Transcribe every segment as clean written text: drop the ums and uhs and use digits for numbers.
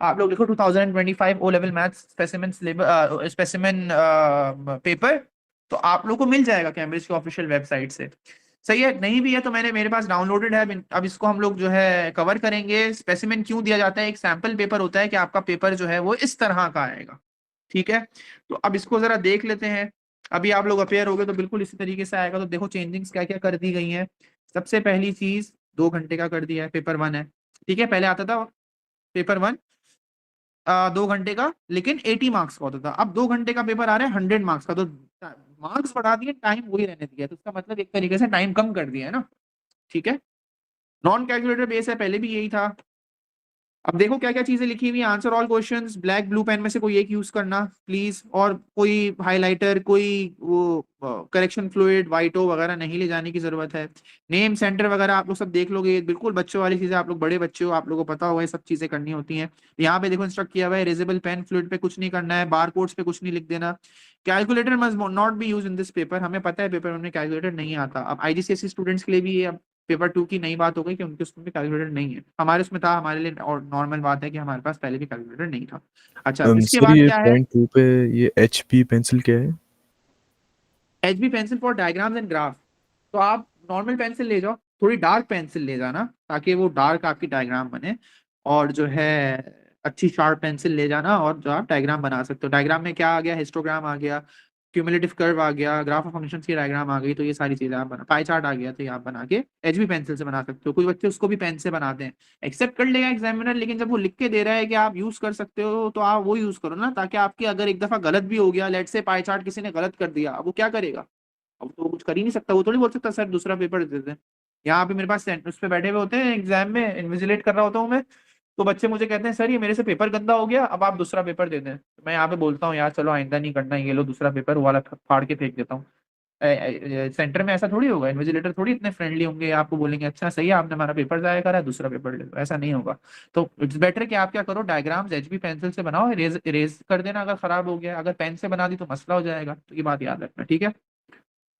आप लोग लिखो 2025 O level maths specimen paper, तो आप लोग को मिल जाएगा कैम्ब्रिज के ऑफिशियल वेबसाइट से। सही है, नहीं भी है तो मैंने मेरे पास डाउनलोडेड है। अब इसको हम लोग जो है कवर करेंगे। स्पेसिमेन क्यों दिया जाता है, एक सैंपल पेपर होता है कि आपका पेपर जो है वो इस तरह का आएगा। ठीक है, तो अब इसको जरा देख लेते हैं। अभी आप लोग अपेयर हो गए तो बिल्कुल इसी तरीके से आएगा। तो देखो चेंजिंग्स क्या क्या कर दी गई हैं। सबसे पहली चीज 2 घंटे का कर दिया है, पेपर 1 है। ठीक है, पहले आता था पेपर 1 2 घंटे का, लेकिन 80 मार्क्स का होता था। अब 2 घंटे का पेपर आ रहा है 100 मार्क्स का। तो मार्क्स बढ़ा दिए, टाइम वही रहने दिया, तो उसका मतलब एक तरीके से टाइम कम कर दिया है ना। ठीक है, नॉन कैलकुलेटर बेस है, पहले भी यही था। अब देखो क्या क्या चीजें लिखी हुई है। Answer all questions, black blue pen में से कोई एक यूज करना प्लीज, और कोई हाइलाइटर, कोई वो करेक्शन फ्लूइड, वाइटो वगैरह नहीं ले जाने की जरूरत है। नेम सेंटर वगैरह आप लोग सब देख लोगे, ये बिल्कुल बच्चों वाली चीजें, आप लोग बड़े बच्चे हो, आप लोगों को पता होगा ये सब चीजें करनी होती हैं। यहाँ पे देखो इंस्ट्रक्ट किया हुआ है, रेजेबल पेन फ्लूइड पे कुछ नहीं करना है, बार कोड्स पे कुछ नहीं लिख देना। Calculator must not be use in this paper, हमें पता है पेपर में कैलकुलेटर नहीं आता। अब आईजीसीएसई स्टूडेंट्स के लिए भी ये पेपर 2 की नई बात हो गई कि उनके उसमें भी कैलकुलेटर नहीं है। हमारे उसमें था, हमारे लिए और नॉर्मल बात है कि हमारे पास पहले भी कैलकुलेटर नहीं था। अच्छा, इसके सर बाद ये क्या है। पॉइंट 2 पे ये HP पेंसिल क्या है? HB pencil for diagrams and graph. तो आप नॉर्मल पेंसिल ले जाओ, थोड़ी डार्क पेंसिल ले जाना ताकि वो डार्क आपकी डायग्राम बने। और जो है अच्छी शार्प पेंसिल ले जाना, और जो आप डायग्राम बना सकते हो। डायग्राम में क्या आ गया, हिस्टोग्राम आ गया, क्यूमुलेटिव कर्व आ गया, ग्राफ ऑफ फंक्शंस की डायग्राम आ गई। तो ये सारी चीजें आप बना, पाई चार्ट आ गया, तो ये आप बना के एचबी पेंसिल से बना सकते हो। कुछ बच्चे उसको भी पेन से बनाते हैं, एक्सेप्ट कर लेगा एग्जामिनर, लेकिन जब वो लिख के दे रहा है कि आप यूज कर सकते हो, तो आप वो यूज करो ना, ताकि आपकी अगर एक दफा गलत भी हो गया, लेट से पाई चार्ट किसी ने गलत कर दिया, अब वो क्या करेगा। अब तो वो कुछ कर ही नहीं सकता, वो थोड़ी बोल सकता सर दूसरा पेपर दे देते हैं। यहाँ पे मेरे पास उस पे बैठे हुए होते हैं, एग्जाम में इन्विजिलेट कर रहा होता हूँ मैं। तो बच्चे मुझे कहते हैं सर ये मेरे से पेपर गंदा हो गया, अब आप दूसरा पेपर दे दें। तो मैं यहाँ पे बोलता हूँ यार चलो आइंदा नहीं करना, ये लो दूसरा पेपर, वो वाला फाड़ के फेंक देता हूँ। सेंटर में ऐसा थोड़ी होगा, इन्विजिलेटर थोड़ी इतने फ्रेंडली होंगे, आपको बोलेंगे अच्छा सही है आपने हमारा पेपर जाया करा, दूसरा पेपर ले लो, ऐसा नहीं होगा। तो इट्स बेटर कि आप क्या करो, डायग्राम्स एचबी पेंसिल से बनाओ, इरेज इरेज कर देना अगर खराब हो गया। अगर पेन से बना दी तो मसला हो जाएगा, तो ये बात याद रखना, ठीक है।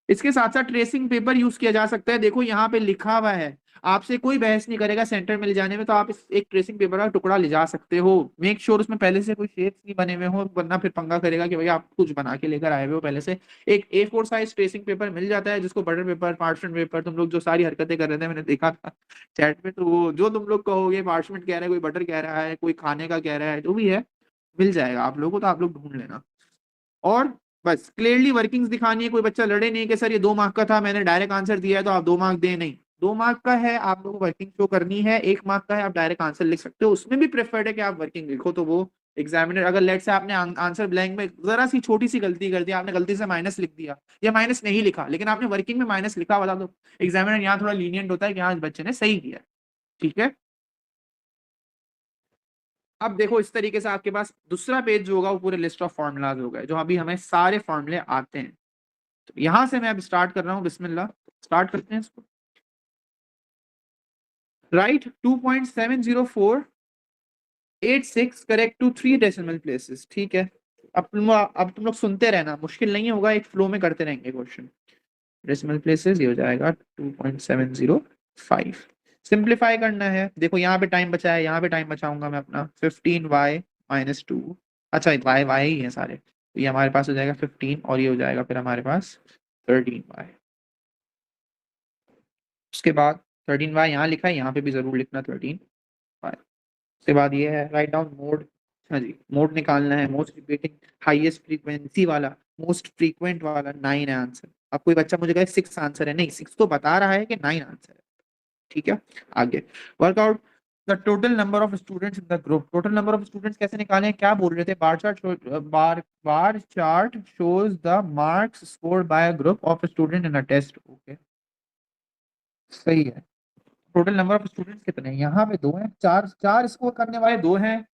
इसके साथ साथ ट्रेसिंग पेपर यूज किया जा सकता है। देखो यहाँ पे लिखा हुआ है, आपसे कोई बहस नहीं करेगा सेंटर में ले जाने में, तो आप एक ट्रेसिंग पेपर का टुकड़ा ले जा सकते हो। मेक श्योर उसमें पहले से कोई शेप्स नहीं बने हुए हो, वरना फिर पंगा करेगा कि भाई आप कुछ बना के लेकर आए हुए हो पहले से। एक A4 साइज ट्रेसिंग पेपर मिल जाता है, जिसको बटर पेपर, पार्चमेंट पेपर, तुम लोग जो सारी हरकतें कर रहे थे मैंने देखा था चैट में, तो वो जो तुम लोग कहोगे, पार्चमेंट कह रहा है, कोई बटर कह रहा है, कोई खाने का कह रहा है, जो भी है मिल जाएगा आप लोगों को, तो आप लोग ढूंढ लेना। और बस क्लियरली वर्किंग्स दिखानी है, कोई बच्चा लड़े नहीं कि सर ये 2 मार्क का था, मैंने डायरेक्ट आंसर दिया है तो आप 2 मार्क दें, नहीं। 2 मार्क का है, आप लोगों को वर्किंग शो करनी है। 1 मार्क का है, आप डायरेक्ट आंसर लिख सकते हो, उसमें भी प्रेफर्ड है कि आप वर्किंग लिखो। तो वो एग्जामिनर, अगर लेट से आपने आंसर ब्लैंक में जरा सी छोटी सी गलती कर दी, आपने गलती से माइनस लिख दिया या माइनस नहीं लिखा, लेकिन आपने वर्किंग में माइनस लिखा हुआ था, तो एग्जामिनर यहाँ थोड़ा लीनियंट होता है कि हाँ इस बच्चे ने सही किया। ठीक है, अब देखो इस तरीके से आपके पास दूसरा पेज जो होगा वो पूरे लिस्ट ऑफ फॉर्मूलाज होगा, जो अभी हमें सारे फॉर्मूले आते हैं। तो यहां से मैं अब स्टार्ट कर रहा हूं, बिस्मिल्लाह, स्टार्ट करते हैं इसको। Right 2.70486 correct to 3 decimal places. ठीक है, अब तुम लोग सुनते रहना, मुश्किल नहीं होगा, एक फ्लो में करते रहेंगे क्वेश्चन। डेसिमल प्लेसेस ये हो जाएगा 2.705। सिंप्लीफाई करना है, देखो यहाँ पे टाइम बचा है, यहाँ पे टाइम बचाऊंगा मैं अपना। 15y-2, अच्छा वाई वाई ही है सारे, तो ये हमारे पास हो जाएगा 15, और ये हो जाएगा फिर हमारे पास 13y। उसके बाद 13y यहाँ लिखा है, यहाँ पे भी जरूर लिखना 13y। उसके बाद ये है राइट डाउन मोड। हाँ जी, मोड निकालना है, मोस्ट रिपीटिंग, हाईएस्ट फ्रीक्वेंसी वाला, मोस्ट फ्रीक्वेंट वाला 9 है आंसर। अब कोई बच्चा मुझे कहे 6 आंसर है, नहीं 6 तो बता रहा है कि 9 आंसर है। ठीक है, आगे work out the total number of students in the group. Total number of students कैसे निकालें, क्या बोल रहे थे, bar chart shows the marks scored by a group of student in a test. Okay, सही है। टोटल नंबर ऑफ स्टूडेंट्स कितने हैं, यहाँ पे 2 हैं, चार चार स्कोर करने वाले 2 हैं,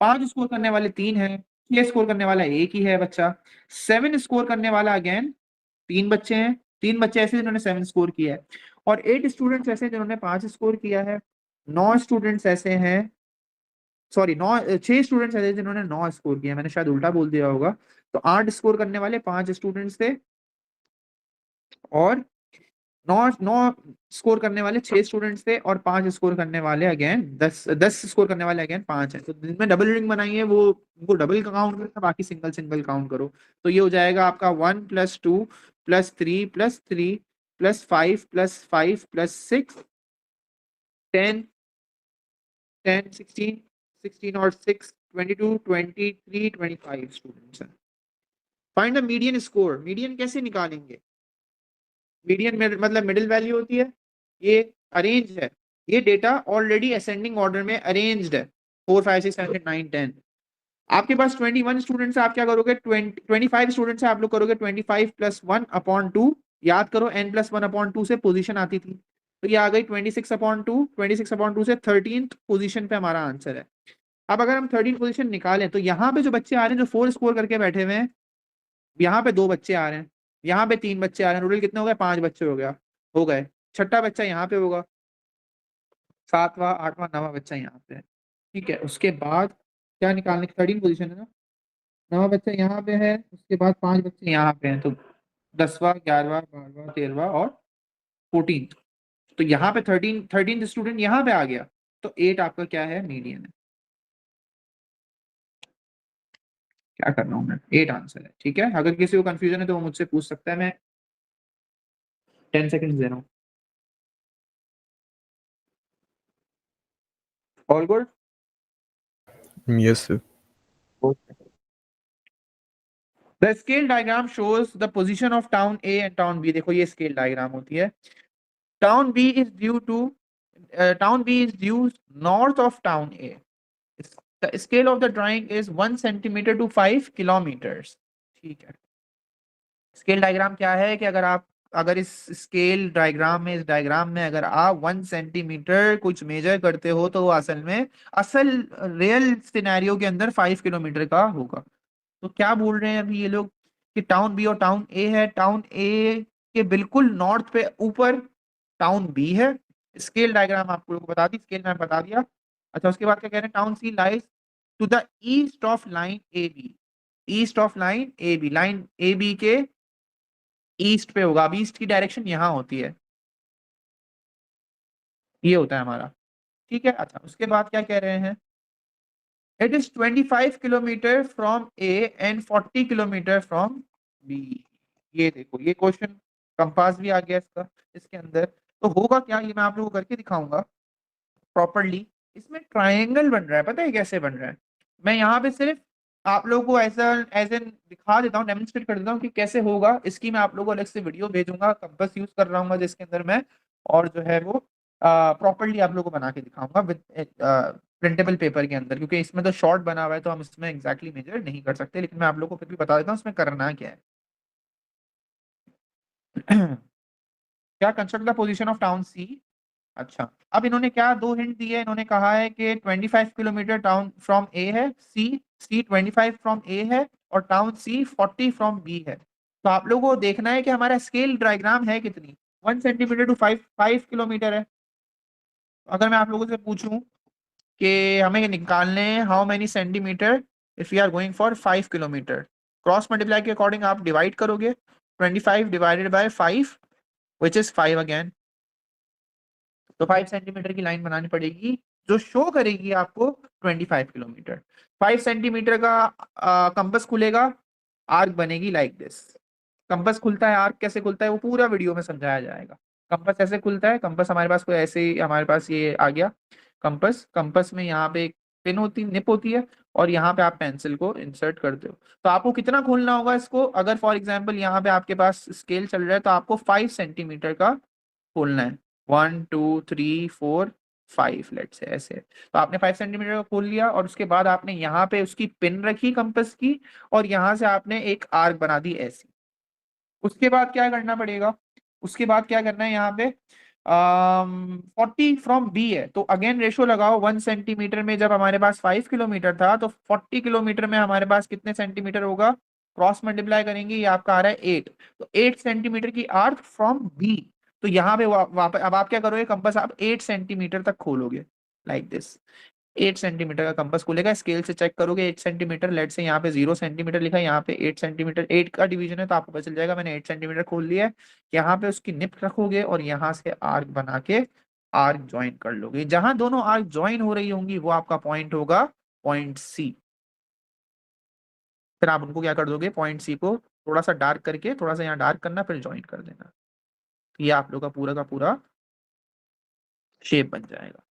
5 स्कोर करने वाले 3 हैं, 6 स्कोर करने वाला एक ही है बच्चा, 7 स्कोर करने वाला अगेन 3 बच्चे हैं। 3 बच्चे ऐसे जिन्होंने 7 स्कोर किया है, और 8 स्टूडेंट्स ऐसे हैं जिन्होंने 5 स्कोर किया है। 9 स्टूडेंट्स ऐसे हैं, सॉरी 6 स्टूडेंट्स ऐसे हैं जिन्होंने 9 स्कोर किया है, मैंने शायद उल्टा बोल दिया होगा। तो 8 स्कोर करने वाले 5 स्टूडेंट्स थे, और नौ नौ स्कोर करने वाले 6 स्टूडेंट्स थे और 5 स्कोर करने वाले अगेन 10 स्कोर करने वाले अगेन 5 है। तो जिनमें डबल रीडिंग बनाई है वो उनको डबल का काउंट करो, बाकी सिंगल सिंगल काउंट करो। तो ये हो जाएगा आपका 1+2+3+3+5+5+6 10 10 16 16 और 6 22 23 25 स्टूडेंट्स हैं। Find the median score. Median कैसे निकालेंगे? मीडियन मतलब मिडिल वैल्यू होती है, ये अरेंज है, ये डेटा ऑलरेडी असेंडिंग ऑर्डर में अरेंज्ड है 4 5 6 7 8 9 10। आपके पास 21 स्टूडेंट्स है, आप क्या करोगे? 25 स्टूडेंट्स है, आप लोग करोगे 25 + 1/2। याद करो n + 1/2 से पोजीशन आती थी, तो ये आ गई 26/2। 26/2 से 13th पोजीशन पे हमारा आंसर है। अब अगर हम 13 पोजीशन निकालें तो यहाँ पे जो बच्चे आ रहे हैं जो 4 स्कोर करके बैठे हुए हैं, यहाँ पे 2 बच्चे आ रहे हैं, यहाँ पे 3 बच्चे आ रहे हैं, टोटल कितने हो गए? 5 बच्चे हो गए। छठा बच्चा यहाँ पे होगा, 7वां 8वां 9वां बच्चा यहाँ पे है। ठीक है, उसके बाद क्या निकालने की? 13 पोजीशन है ना, 9वां बच्चा यहाँ पे है, उसके बाद 5 बच्चे यहाँ पे हैं, तो 10वां 11वां 12वां 13वां और 14। तो यहाँ पे 13 स्टूडेंट यहाँ पे आ गया, तो 8 आपका क्या है? मीडियन है। क्या कर रहा हूँ मैं? 8 आंसर है। ठीक है, अगर किसी को कंफ्यूजन है तो वो मुझसे पूछ सकता है, मैं 10 सेकंड दे रहा हूँ। All good? Yes, sir. The scale diagram shows the position of town A and town B। देखो ये स्केल डायग्राम होती है। Town B is due to town B is due north of town A। The scale of the drawing is 1 centimeter to 5 kilometers। ठीक है, scale diagram क्या है कि अगर इस स्केल डायग्राम में, इस डायग्राम में अगर आप 1 सेंटीमीटर कुछ मेजर करते हो तो वो असल रियल सिनेरियो के अंदर 5 किलोमीटर का होगा। तो क्या बोल रहे हैं अभी ये लोग कि टाउन बी और टाउन ए है, टाउन ए के बिल्कुल नॉर्थ पे ऊपर टाउन बी है। स्केल डायग्राम आपको लोग बता दी, स्केल मैप बता दिया। अच्छा, उसके बाद क्या कह रहे हैं? Town C lies to the east of line A B. East of line A B, line A B के ईस्ट पे होगा। अब ईस्ट की डायरेक्शन यहाँ होती है, ये होता है हमारा। ठीक है, अच्छा उसके बाद क्या कह रहे हैं? It is 25 kilometre from A and 40 kilometre from B. ये देखो, ये क्वेश्चन कंपास भी आ गया इसके अंदर। तो होगा क्या, ये मैं आप लोगों को करके दिखाऊंगा प्रॉपरली। इसमें ट्रायंगल बन रहा है, पता है कैसे बन रहा है? मैं यहाँ पे सिर्फ आप लोगों को ऐसा एज एन दिखा देता हूँ, डेमोन्स्ट्रेट कर देता हूँ कि कैसे होगा। इसकी मैं आप लोगों को अलग से वीडियो भेजूंगा, कंपास यूज कर रहा हूँ जिसके अंदर मैं, और जो है वो प्रॉपरली आप लोगों को बना के दिखाऊंगा विद प्रिंटेबल पेपर के अंदर, क्योंकि इसमें तो शॉर्ट बना हुआ है तो हम इसमें एग्जैक्टली मेजर नहीं कर सकते, लेकिन मैं आप लोगों को फिर भी बता देता हूँ इसमें करना क्या है। क्या? Construct the position of town C. अच्छा, अब इन्होंने क्या 2 हिंट दिए? इन्होंने कहा है कि 25 किलोमीटर टाउन फ्रॉम ए है, सी 25 फ्रॉम ए है, और टाउन सी 40 फ्रॉम बी है। तो आप लोगों को देखना है कि हमारा स्केल डायग्राम है कितनी, 1 सेंटीमीटर टू 5 किलोमीटर है। अगर मैं आप लोगों से पूछूं कि हमें निकालने how many centimetre if you are going for 5 kilometre, cross multiply के अकॉर्डिंग आप डिवाइड करोगे, 25 divided by 5 which is 5 again. तो 5 सेंटीमीटर की लाइन बनानी पड़ेगी जो शो करेगी आपको 25 किलोमीटर। 5 सेंटीमीटर का कंपास खुलेगा, आर्क बनेगी लाइक दिस। कंपास खुलता है, आर्क कैसे खुलता है वो पूरा वीडियो में समझाया जाएगा। कंपास ऐसे खुलता है, कंपास हमारे पास कोई ऐसे ही, हमारे पास ये आ गया कंपास। कंपास में यहाँ पे एक पिन होती, निप होती है, और यहाँ पे आप पेंसिल को इंसर्ट करते हो। तो आपको कितना खोलना होगा इसको? अगर फॉर एग्जाम्पल यहाँ पे आपके पास स्केल चल रहा है तो आपको 5 सेंटीमीटर का खोलना है। 1 2 3 4 5 लेट्स से ऐसे। तो आपने 5 सेंटीमीटर का खोल लिया, और उसके बाद आपने यहाँ पे उसकी पिन रखी कंपास की, और यहाँ से आपने एक आर्क बना दी ऐसी। उसके बाद क्या करना पड़ेगा? उसके बाद क्या करना है? यहाँ पे 40 फ्रॉम बी है, तो अगेन रेशो लगाओ। 1 सेंटीमीटर में जब हमारे पास 5 किलोमीटर था, तो 40 किलोमीटर में हमारे पास कितने सेंटीमीटर होगा? क्रॉस मल्टीप्लाई करेंगे, ये आपका आ रहा है 8। तो 8 सेंटीमीटर की आर्क फ्रॉम बी। तो यहाँ पे वापस अब आप क्या करोगे? कंपास आप 8 सेंटीमीटर तक खोलोगे लाइक दिस। 8 सेंटीमीटर का कंपास खुलेगा, स्केल से चेक करोगे 8 सेंटीमीटर, लेट से यहाँ पे 0 सेंटीमीटर लिखा है, यहाँ पे 8 सेंटीमीटर, 8 का डिवीजन है तो आपको पता चल जाएगा मैंने 8 सेंटीमीटर खोल लिया है। यहाँ पे उसकी निप रखोगे और यहाँ से आर्क बना के आर्क ज्वाइन कर लोगे। जहां दोनों आर्क ज्वाइन हो रही होंगी वो आपका पॉइंट होगा पॉइंट सी। फिर आप उनको क्या कर दोगे, पॉइंट सी को थोड़ा सा डार्क करके, थोड़ा सा यहाँ डार्क करना, फिर ज्वाइन कर देना। ये आप लोग का पूरा शेप बन जाएगा।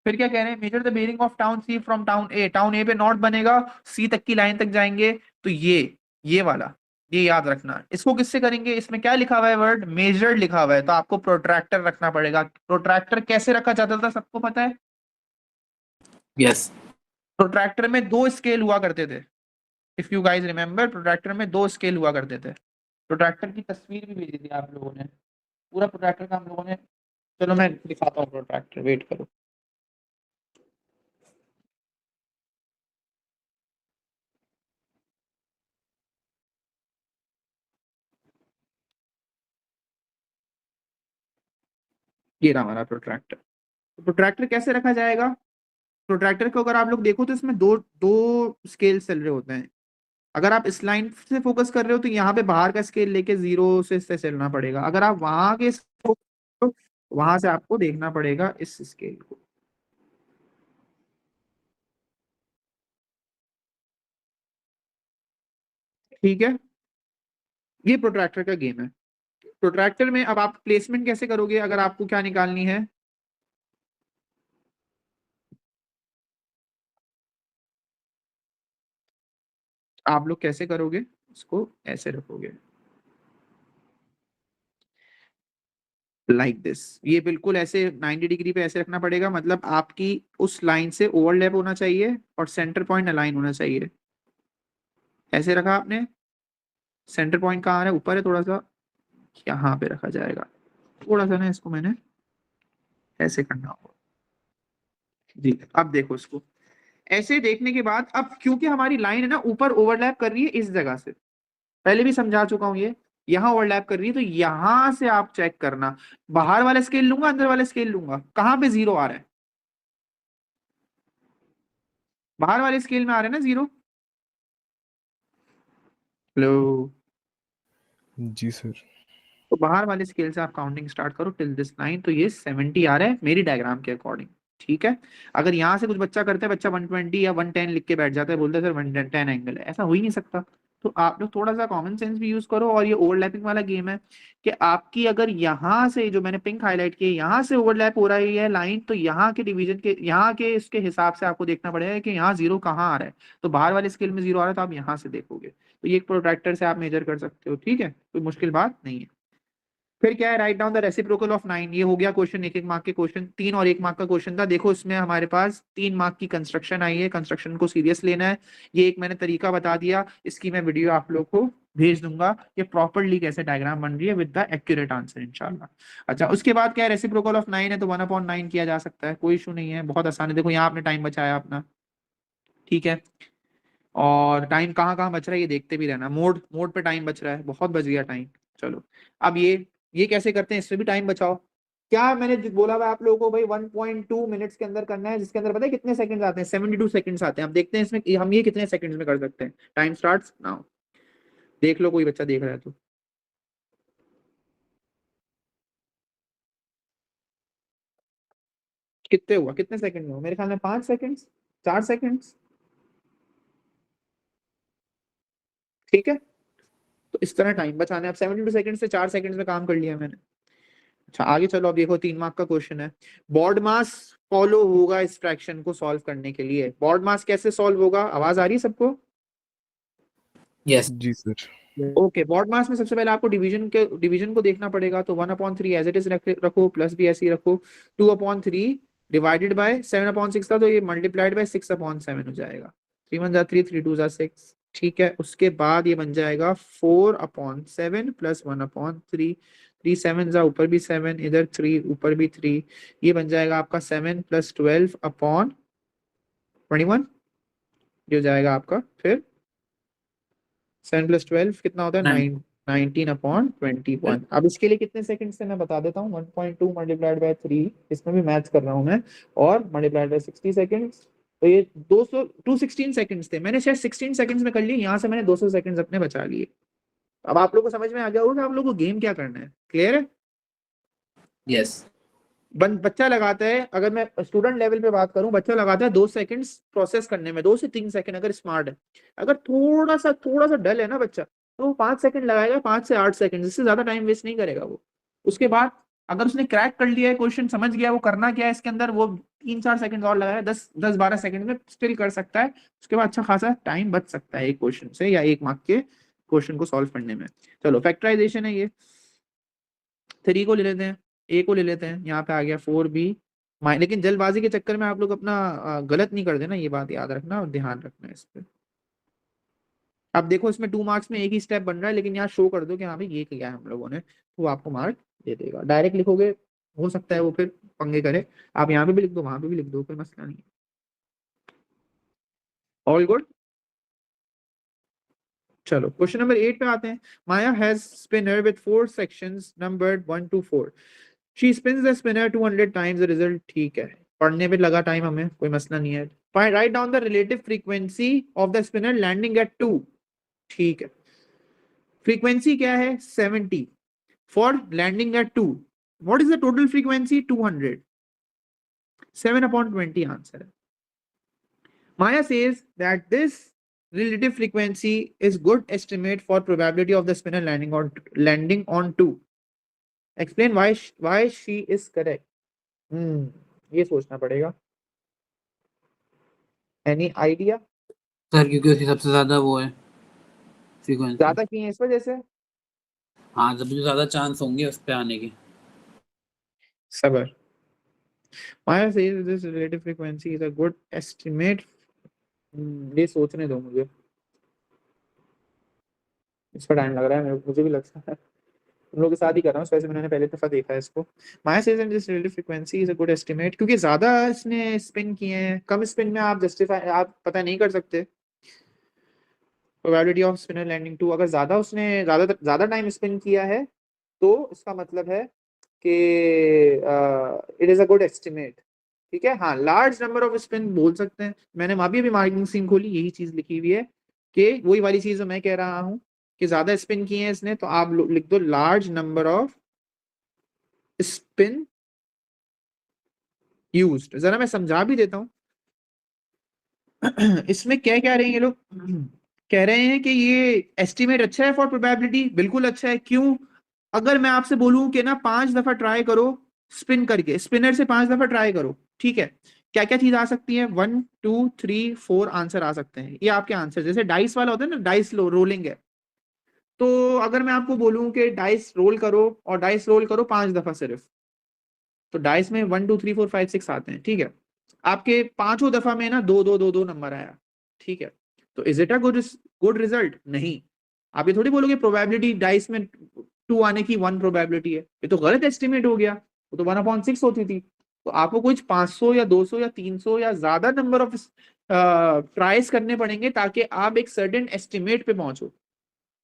फिर क्या कह रहे हैं, measure the bearing of town C from town A. Town A पे नॉट बनेगा, सी तक की लाइन तक जाएंगे तो ये वाला, ये याद रखना। इसको किससे करेंगे, इसमें क्या लिखा हुआ है वर्ड मेजर्ड लिखा हुआ है, तो आपको प्रोट्रैक्टर रखना पड़ेगा। प्रोट्रैक्टर कैसे रखा जाता था सबको पता है? यस। प्रोट्रैक्टर में दो स्केल हुआ करते थे। If you guys remember, protractor में दो स्केल हुआ करते थे। प्रोट्रैक्टर की तस्वीर भी भेजी थी आप लोगों ने, पूरा प्रोट्रैक्टर का हम लोगों ने। चलो मैं दिखाता हूँ प्रोट्रैक्टर, वेट करो। ये रहा हमारा प्रोट्रैक्टर। तो प्रोट्रैक्टर कैसे रखा जाएगा, प्रोट्रैक्टर को अगर आप लोग देखो तो इसमें दो दो स्केल चल रहे होते हैं। अगर आप इस लाइन से फोकस कर रहे हो तो यहाँ पे बाहर का स्केल लेके 0 से इससे चलना पड़ेगा। अगर आप वहां के तो वहां से आपको देखना पड़ेगा इस स्केल को। ठीक है, ये प्रोट्रैक्टर का गेम है। प्रोट्रैक्टर में अब आप प्लेसमेंट कैसे करोगे, अगर आपको क्या निकालनी है, आप लोग कैसे करोगे, इसको ऐसे रखोगे लाइक दिस। ये बिल्कुल ऐसे 90 डिग्री पे ऐसे रखना पड़ेगा, मतलब आपकी उस लाइन से ओवरलैप होना चाहिए और सेंटर पॉइंट अलाइन होना चाहिए। ऐसे रखा आपने, सेंटर पॉइंट कहाँ आ रहा है, ऊपर है थोड़ा सा, यहाँ पे रखा जाएगा। थोड़ा सा ना इसको मैंने ऐसे करना होगा जी। अब देखो इसको ऐसे देखने के बाद, अब क्योंकि हमारी लाइन है ना ऊपर ओवरलैप कर रही है इस जगह से, पहले भी समझा चुका हूं, ये यहाँ ओवरलैप कर रही है, तो यहां से आप चेक करना। बाहर वाला स्केल लूंगा, अंदर वाला स्केल लूंगा, कहाँ पे 0 आ रहा है, बाहर वाले स्केल में आ रहा है ना 0। हेलो, जी सर। तो बाहर वाले स्केल से आप काउंटिंग स्टार्ट करो टिल दिस लाइन। तो ये 70 आ रहा है मेरी डायग्राम के अकॉर्डिंग। ठीक है, अगर यहाँ से कुछ बच्चा करता है, बच्चा 120 या 110 लिख के बैठ जाता है, बोलता है सर 110 एंगल है, ऐसा हो ही नहीं सकता। तो आप लोग थोड़ा सा कॉमन सेंस भी यूज करो। और ये ओवरलैपिंग वाला गेम है कि आपकी अगर यहाँ से जो मैंने पिंक हाईलाइट किया यहाँ से ओवरलैप हो रही है लाइन, तो यहाँ के डिवीजन के यहाँ के इसके हिसाब से आपको देखना पड़ेगा कि यहाँ 0 कहाँ आ रहा है। तो बाहर वाले स्केल में 0 आ रहा है तो आप यहाँ से देखोगे। तो ये एक प्रोट्रैक्टर से आप मेजर कर सकते हो। ठीक है, कोई मुश्किल बात नहीं है। फिर क्या है, write down the reciprocal of 9। ये हो गया क्वेश्चन, एक एक मार्क के क्वेश्चन, 3 और 1 मार्क का क्वेश्चन था। देखो इसमें हमारे पास 3 मार्क की कंस्ट्रक्शन आई है, कंस्ट्रक्शन को सीरियस लेना है। ये एक मैंने तरीका बता दिया, इसकी मैं वीडियो आप लोग को भेज दूंगा कि प्रॉपरली कैसे डायग्राम बन रही है विद द एक्यूरेट आंसर इंशाल्लाह। अच्छा, उसके बाद क्या है, रेसिप्रोकल ऑफ 9 है तो 1/9 किया जा सकता है, कोई इशू नहीं है, बहुत आसान है। देखो यहाँ आपने टाइम बचाया अपना, ठीक है, और टाइम कहाँ कहाँ बच रहा है ये देखते भी रहना। मोड मोड पे टाइम बच रहा है, बहुत बच गया टाइम। चलो, अब ये कैसे करते हैं, इससे भी टाइम बचाओ। क्या मैंने बोला हुआ आप लोगों को भाई 1.2 मिनट्स के अंदर करना है, जिसके अंदर पता है कितने सेकंड्स आते हैं, 72 सेकंड्स आते हैं। अब देखते हैं इसमें हम ये कितने सेकंड्स में कर सकते हैं। Time starts now. देख लो, कोई बच्चा देख रहा है तो। कितने हुआ, कितने सेकंड में हुआ, मेरे ख्याल में 5 सेकंड्स, 4 सेकंड्स। ठीक है, तो इस तरह टाइम बचाना है। अब 72 सेकंड से 4 सेकंड्स में काम कर लिया मैंने। अच्छा, आगे चलो। अब देखो 3 मार्क का क्वेश्चन है। बॉड मास फॉलो होगा इस फ्रैक्शन को सॉल्व करने के लिए। बॉड मास कैसे सॉल्व होगा, आवाज आ रही है सबको? यस। जी सर। ओके, बॉड मास में सबसे पहले आपको डिवीजन को देखना पड़ेगा। तो 1/3 एज इट इज रखो, प्लस भी ऐसे ही रखो। 2/3 डिवाइडेड बाय 7/6 था, तो ये मल्टीप्लाइड बाय 6/7 हो जाएगा। 3 1 3, 3 2 6। ठीक है, उसके बाद ये बन जाएगा 4/7 प्लस 1/3। 3 7 ऊपर भी 7, इधर 3 ऊपर भी 3। ये बन जाएगा आपका 7 प्लस 12/21। ये हो जाएगा आपका फिर 7 प्लस 12 कितना होता है, 9। 9। 19/20 अब इसके लिए कितने सेकंड से मैं बता देता हूँ, 1.2 मल्टीप्लाइड बाय 3, इसमें भी मैथ्स कर रहा हूँ मैं, और मल्टीप्लाइड बाय 60 सेकंड्स, तो ये 216 सेकंड्स थे, मैंने शायद 16 सेकंड्स में कर लिए, यहाँ से मैंने 200 सेकंड्स अपने बचा लिए। अब आप लोग को समझ में आ गया होगा कि आप लोग को गेम क्या करना है, क्लियर है? Yes. बच्चा लगाता है, अगर मैं स्टूडेंट लेवल पे बात करूं, बच्चा लगाता है 2 सेकंड्स प्रोसेस करने में, 2 से 3 सेकंड अगर स्मार्ट है। अगर थोड़ा सा डल है ना बच्चा, तो वो 5 सेकंड लगाएगा, 5 से 8 सेकंड, इससे ज्यादा टाइम वेस्ट नहीं करेगा वो। उसके बाद अगर उसने क्रैक कर लिया है क्वेश्चन, समझ गया वो करना क्या है इसके अंदर, वो 3-4 सेकंड और लगाएगा, 10-12 सेकंड में स्टिल कर सकता है। उसके बाद अच्छा खासा टाइम बच सकता है एक क्वेश्चन से, या 1 मार्क के क्वेश्चन को सॉल्व करने में। चलो फैक्टराइजेशन है ये, 3 को ले लेते हैं, ए को ले लेते हैं, यहाँ पे आ गया 4b, लेकिन जल्दबाजी के चक्कर में आप लोग अपना गलत नहीं कर देना, ये बात याद रखना और ध्यान रखना इस पे। अब देखो इसमें 2 मार्क्स में एक ही स्टेप बन रहा है, लेकिन यहाँ शो कर दो कि हाँ भाई ये किया है हम लोगों ने, तो आपको मार्क दे देगा। डायरेक्ट लिखोगे हो सकता है वो फिर पंगे करे, आप यहाँ पे भी लिख दो, वहां पे भी लिख दो, कोई मसला नहीं है। All good. चलो क्वेश्चन नंबर 8 पे आते हैं। Maya has spinner with 4 sections numbered 1 to 4, she spins the spinner 200 times, the result ठीक है, पढ़ने पे लगा टाइम हमें, कोई मसला नहीं है। Write down the relative frequency of the spinner landing at 2, ठीक है। फ्रीक्वेंसी क्या है? 70 for landing at 2, what is the total frequency? 200, 7/20 answer है। Maya says that this relative frequency is good estimate for probability of the spinner landing on 2. Explain why she is correct. ये सोचना पड़ेगा। Any idea? Sir क्योंकि उसकी सबसे ज्यादा वो है फ्रीक्वेंसी। ज्यादा की है इस वजह से। हाँ, जब जो ज्यादा चांस होंगे उस पे आने के। सबर। Maya says this relative frequency is a good estimate. ये सोचने दो मुझे, इस पर टाइम लग रहा है मुझे भी लगता है, तुम लोग के साथ ही कर रहा हूँ, वैसे मैंने पहले दफा देखा है इसको। Maya says and this relative frequency is a good estimate, क्योंकि ज्यादा इसने स्पिन किए हैं, कम स्पिन में आप जस्टिफाई आप पता नहीं कर सकते। प्रोबेबिलिटी ऑफ स्पिनर लैंडिंग 2, अगर ज्यादा उसने ज्यादा टाइम स्पिन किया है तो इसका मतलब है कि it is a good estimate, ठीक है। हाँ, लार्ज नंबर ऑफ स्पिन बोल सकते हैं, मैंने वहां भी अभी मार्किंग सीन खोली, यही चीज लिखी हुई है कि वही वाली चीज मैं कह रहा हूँ कि ज्यादा स्पिन किए हैं इसने, तो आप लिख दो large number off spin used. जरा मैं समझा भी देता हूं इसमें क्या कह रहे हैं ये लोग, कह रहे हैं कि ये एस्टिमेट अच्छा है फॉर प्रोबेबिलिटी, बिल्कुल अच्छा है। क्यों? अगर मैं आपसे बोलूं कि ना 5 दफा ट्राई करो स्पिन करके, स्पिनर से 5 दफा ट्राई करो, ठीक है, क्या क्या चीज आ सकती है? 1 2 3 4 आंसर आ सकते हैं, ये आपके आंसर, जैसे डाइस वाला होता है ना, डाइस रोलिंग है, तो अगर मैं आपको बोलूं कि डाइस रोल करो और डाइस रोल करो 5 दफा सिर्फ, तो डाइस में 1 2 3 4 5 6 आते हैं, ठीक है। आपके पांचों दफा में ना 2 2 2 2 नंबर आया, ठीक है, तो is it a good result? नहीं। आप ये थोड़ी बोलोगे प्रोबेबिलिटी डाइस में 2 आने की 1 प्रोबेबिलिटी है, ये तो गलत एस्टिमेट हो गया, वो तो 1/6 होती थी। तो आपको कुछ 500 या 200 या 300 या ज्यादा नंबर ऑफ ट्राइज करने पड़ेंगे ताकि आप एक सर्टेन एस्टिमेट पे पहुंचो।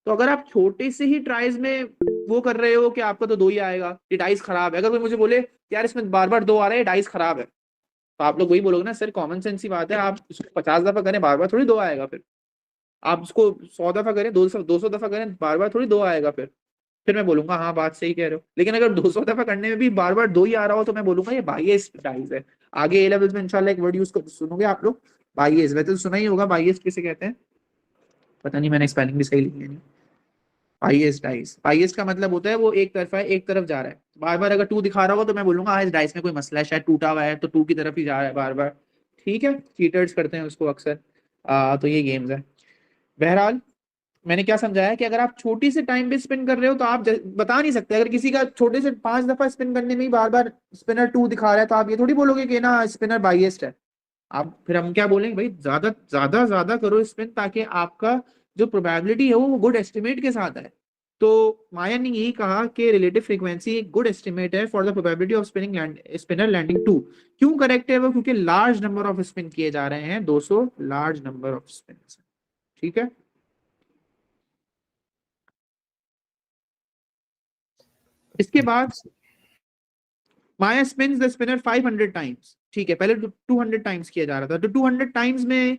तो अगर आप छोटे से ही ट्राइज में वो कर रहे हो कि आपका तो 2 ही आएगा, ये डाइस खराब है, अगर कोई मुझे बोले यार इसमें बार बार 2 आ रहा है, डाइस खराब है, तो आप लोग वही बोलोगे ना, सर कॉमन सेंस की बात है, आप इसको 50 दफा करें बार बार थोड़ी 2 आएगा, फिर आप उसको 100 दफा करें, 200 दफा करें बार बार थोड़ी 2 आएगा, फिर मैं बोलूंगा हाँ बात सही कह रहे हो। लेकिन अगर 200 दफा करने में भी बार बार 2 ही आ रहा हो, तो मैं बोलूंगा ये बाइएस डाइस है। आगे ए लेवल्स में इंशाल्लाह एक वर्ड यूज कर सुनोगे आप लोग, बाइएस, वैसे तो सुना ही होगा बाइएस किसे कहते हैं, पता नहीं मैंने स्पेलिंग भी सही लिखी है नहीं। हाईएस्ट डाइस, हाईएस्ट का मतलब होता है वो एक तरफा है, एक तरफ जा रहा है, बार बार अगर 2 दिखा रहा होगा तो मैं बोलूंगा हाँ इस डाइस में कोई मसला है, शायद टूटा हुआ है, तो 2 की तरफ ही जा रहा है बार बार, ठीक है। चीटर्स करते हैं उसको अक्सर। तो ये गेम्स है। बहरहाल मैंने क्या समझाया कि अगर आप छोटी से टाइम पे स्पिन कर रहे हो तो आप बता नहीं सकते, अगर किसी का छोटे से 5 दफा स्पिन करने में ही बार बार स्पिनर 2 दिखा रहा है, तो आप ये थोड़ी बोलोगे कि ना स्पिनर बाइएस्ट है। आप फिर हम क्या बोलेंगे, भाई ज्यादा ज्यादा ज्यादा करो स्पिन, ताकि आपका जो प्रोबेबिलिटी है वो गुड एस्टिमेट के साथ है। तो माया ने यही कहा कि रिलेटिव फ्रीक्वेंसी एक गुड एस्टिमेट है for the probability of spinner landing 2। क्यों करेक्ट है वो? क्योंकि लार्ज नंबर ऑफ स्पिन किए जा रहे हैं, 200 लार्ज नंबर ऑफ स्पिन, ठीक है। इसके बाद माया स्पिन्स द स्पिनर 500 टाइम्स, ठीक है, पहले 200 टाइम्स किया जा रहा था, तो 200 टाइम्स में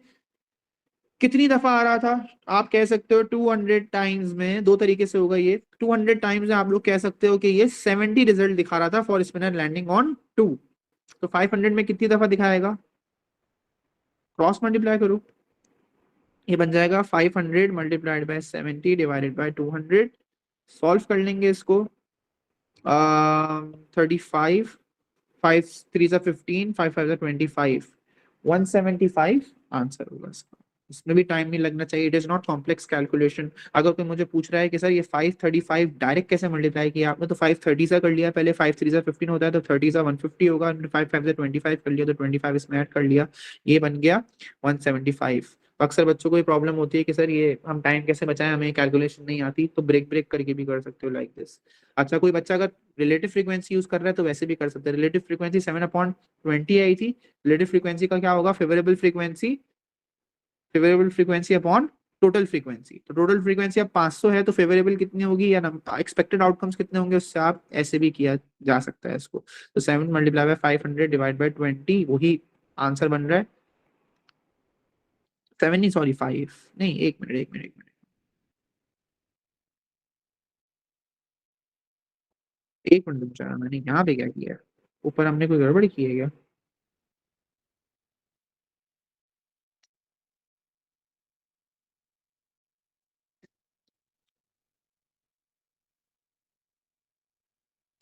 कितनी दफा आ रहा था? आप कह सकते हो 200 टाइम्स में दो तरीके से होगा ये। 200 टाइम्स में आप लोग कह सकते हो कि ये 70 रिजल्ट दिखा रहा था फॉर स्पिनर लैंडिंग ऑन 2। तो 500 में कितनी दफा दिखाएगा? क्रॉस मल्टीप्लाई करो, ये बन जाएगा 500 multiplied by 70 divided by 200। Solve कर लेंगे इसको। 35, 5 3 15, 5 5 25, 175 आंसर होगा इसका। इसमें भी टाइम नहीं लगना चाहिए, it is not complex calculation. अगर कोई मुझे पूछ रहा है कि सर ये 535 डायरेक्ट कैसे मल्टीप्लाई किया आपने, तो 530 से कर लिया पहले, 5 3 15 होता है तो 30 से 150 होगा, 5 5 से 25 कर लिया तो 25 इसमें ऐड कर लिया, ये बन गया 175। तो अक्सर बच्चों को ये प्रॉब्लम होती है कि सर ये हम टाइम कैसे बचाएं, हमें कैलकुलेशन नहीं आती, तो ब्रेक ब्रेक करके भी कर सकते हो लाइक दिस। अच्छा, कोई बच्चा अगर रिलेटिव फ्रीक्वेंसी यूज कर रहा है तो वैसे भी कर सकते हैं। रिलेटिव फ्रीक्वेंसी 7/20 आई थी, रिलेटिव फ्रीक्वेंसी का क्या होगा? Favourable frequency upon total frequency. तो टोटल फ्रीक्वेंसी अब 500 है तो फेवरेबल कितनी होगी या एक्सपेक्टेड आउटकम्स कितने होंगे, उससे आप ऐसे भी किया जा सकता है इसको। तो 7 मल्टीप्लाई बाय 500 डिवाइड बाय 20, वही आंसर बन रहा है। 7 नहीं, सॉरी 5 नहीं, एक मिनट एक मिनट एक मिनट, एक मिनट रुक जाना, मैंने यहाँ पे क्या किया है? ऊपर हमने कोई गड़बड़ी की है क्या?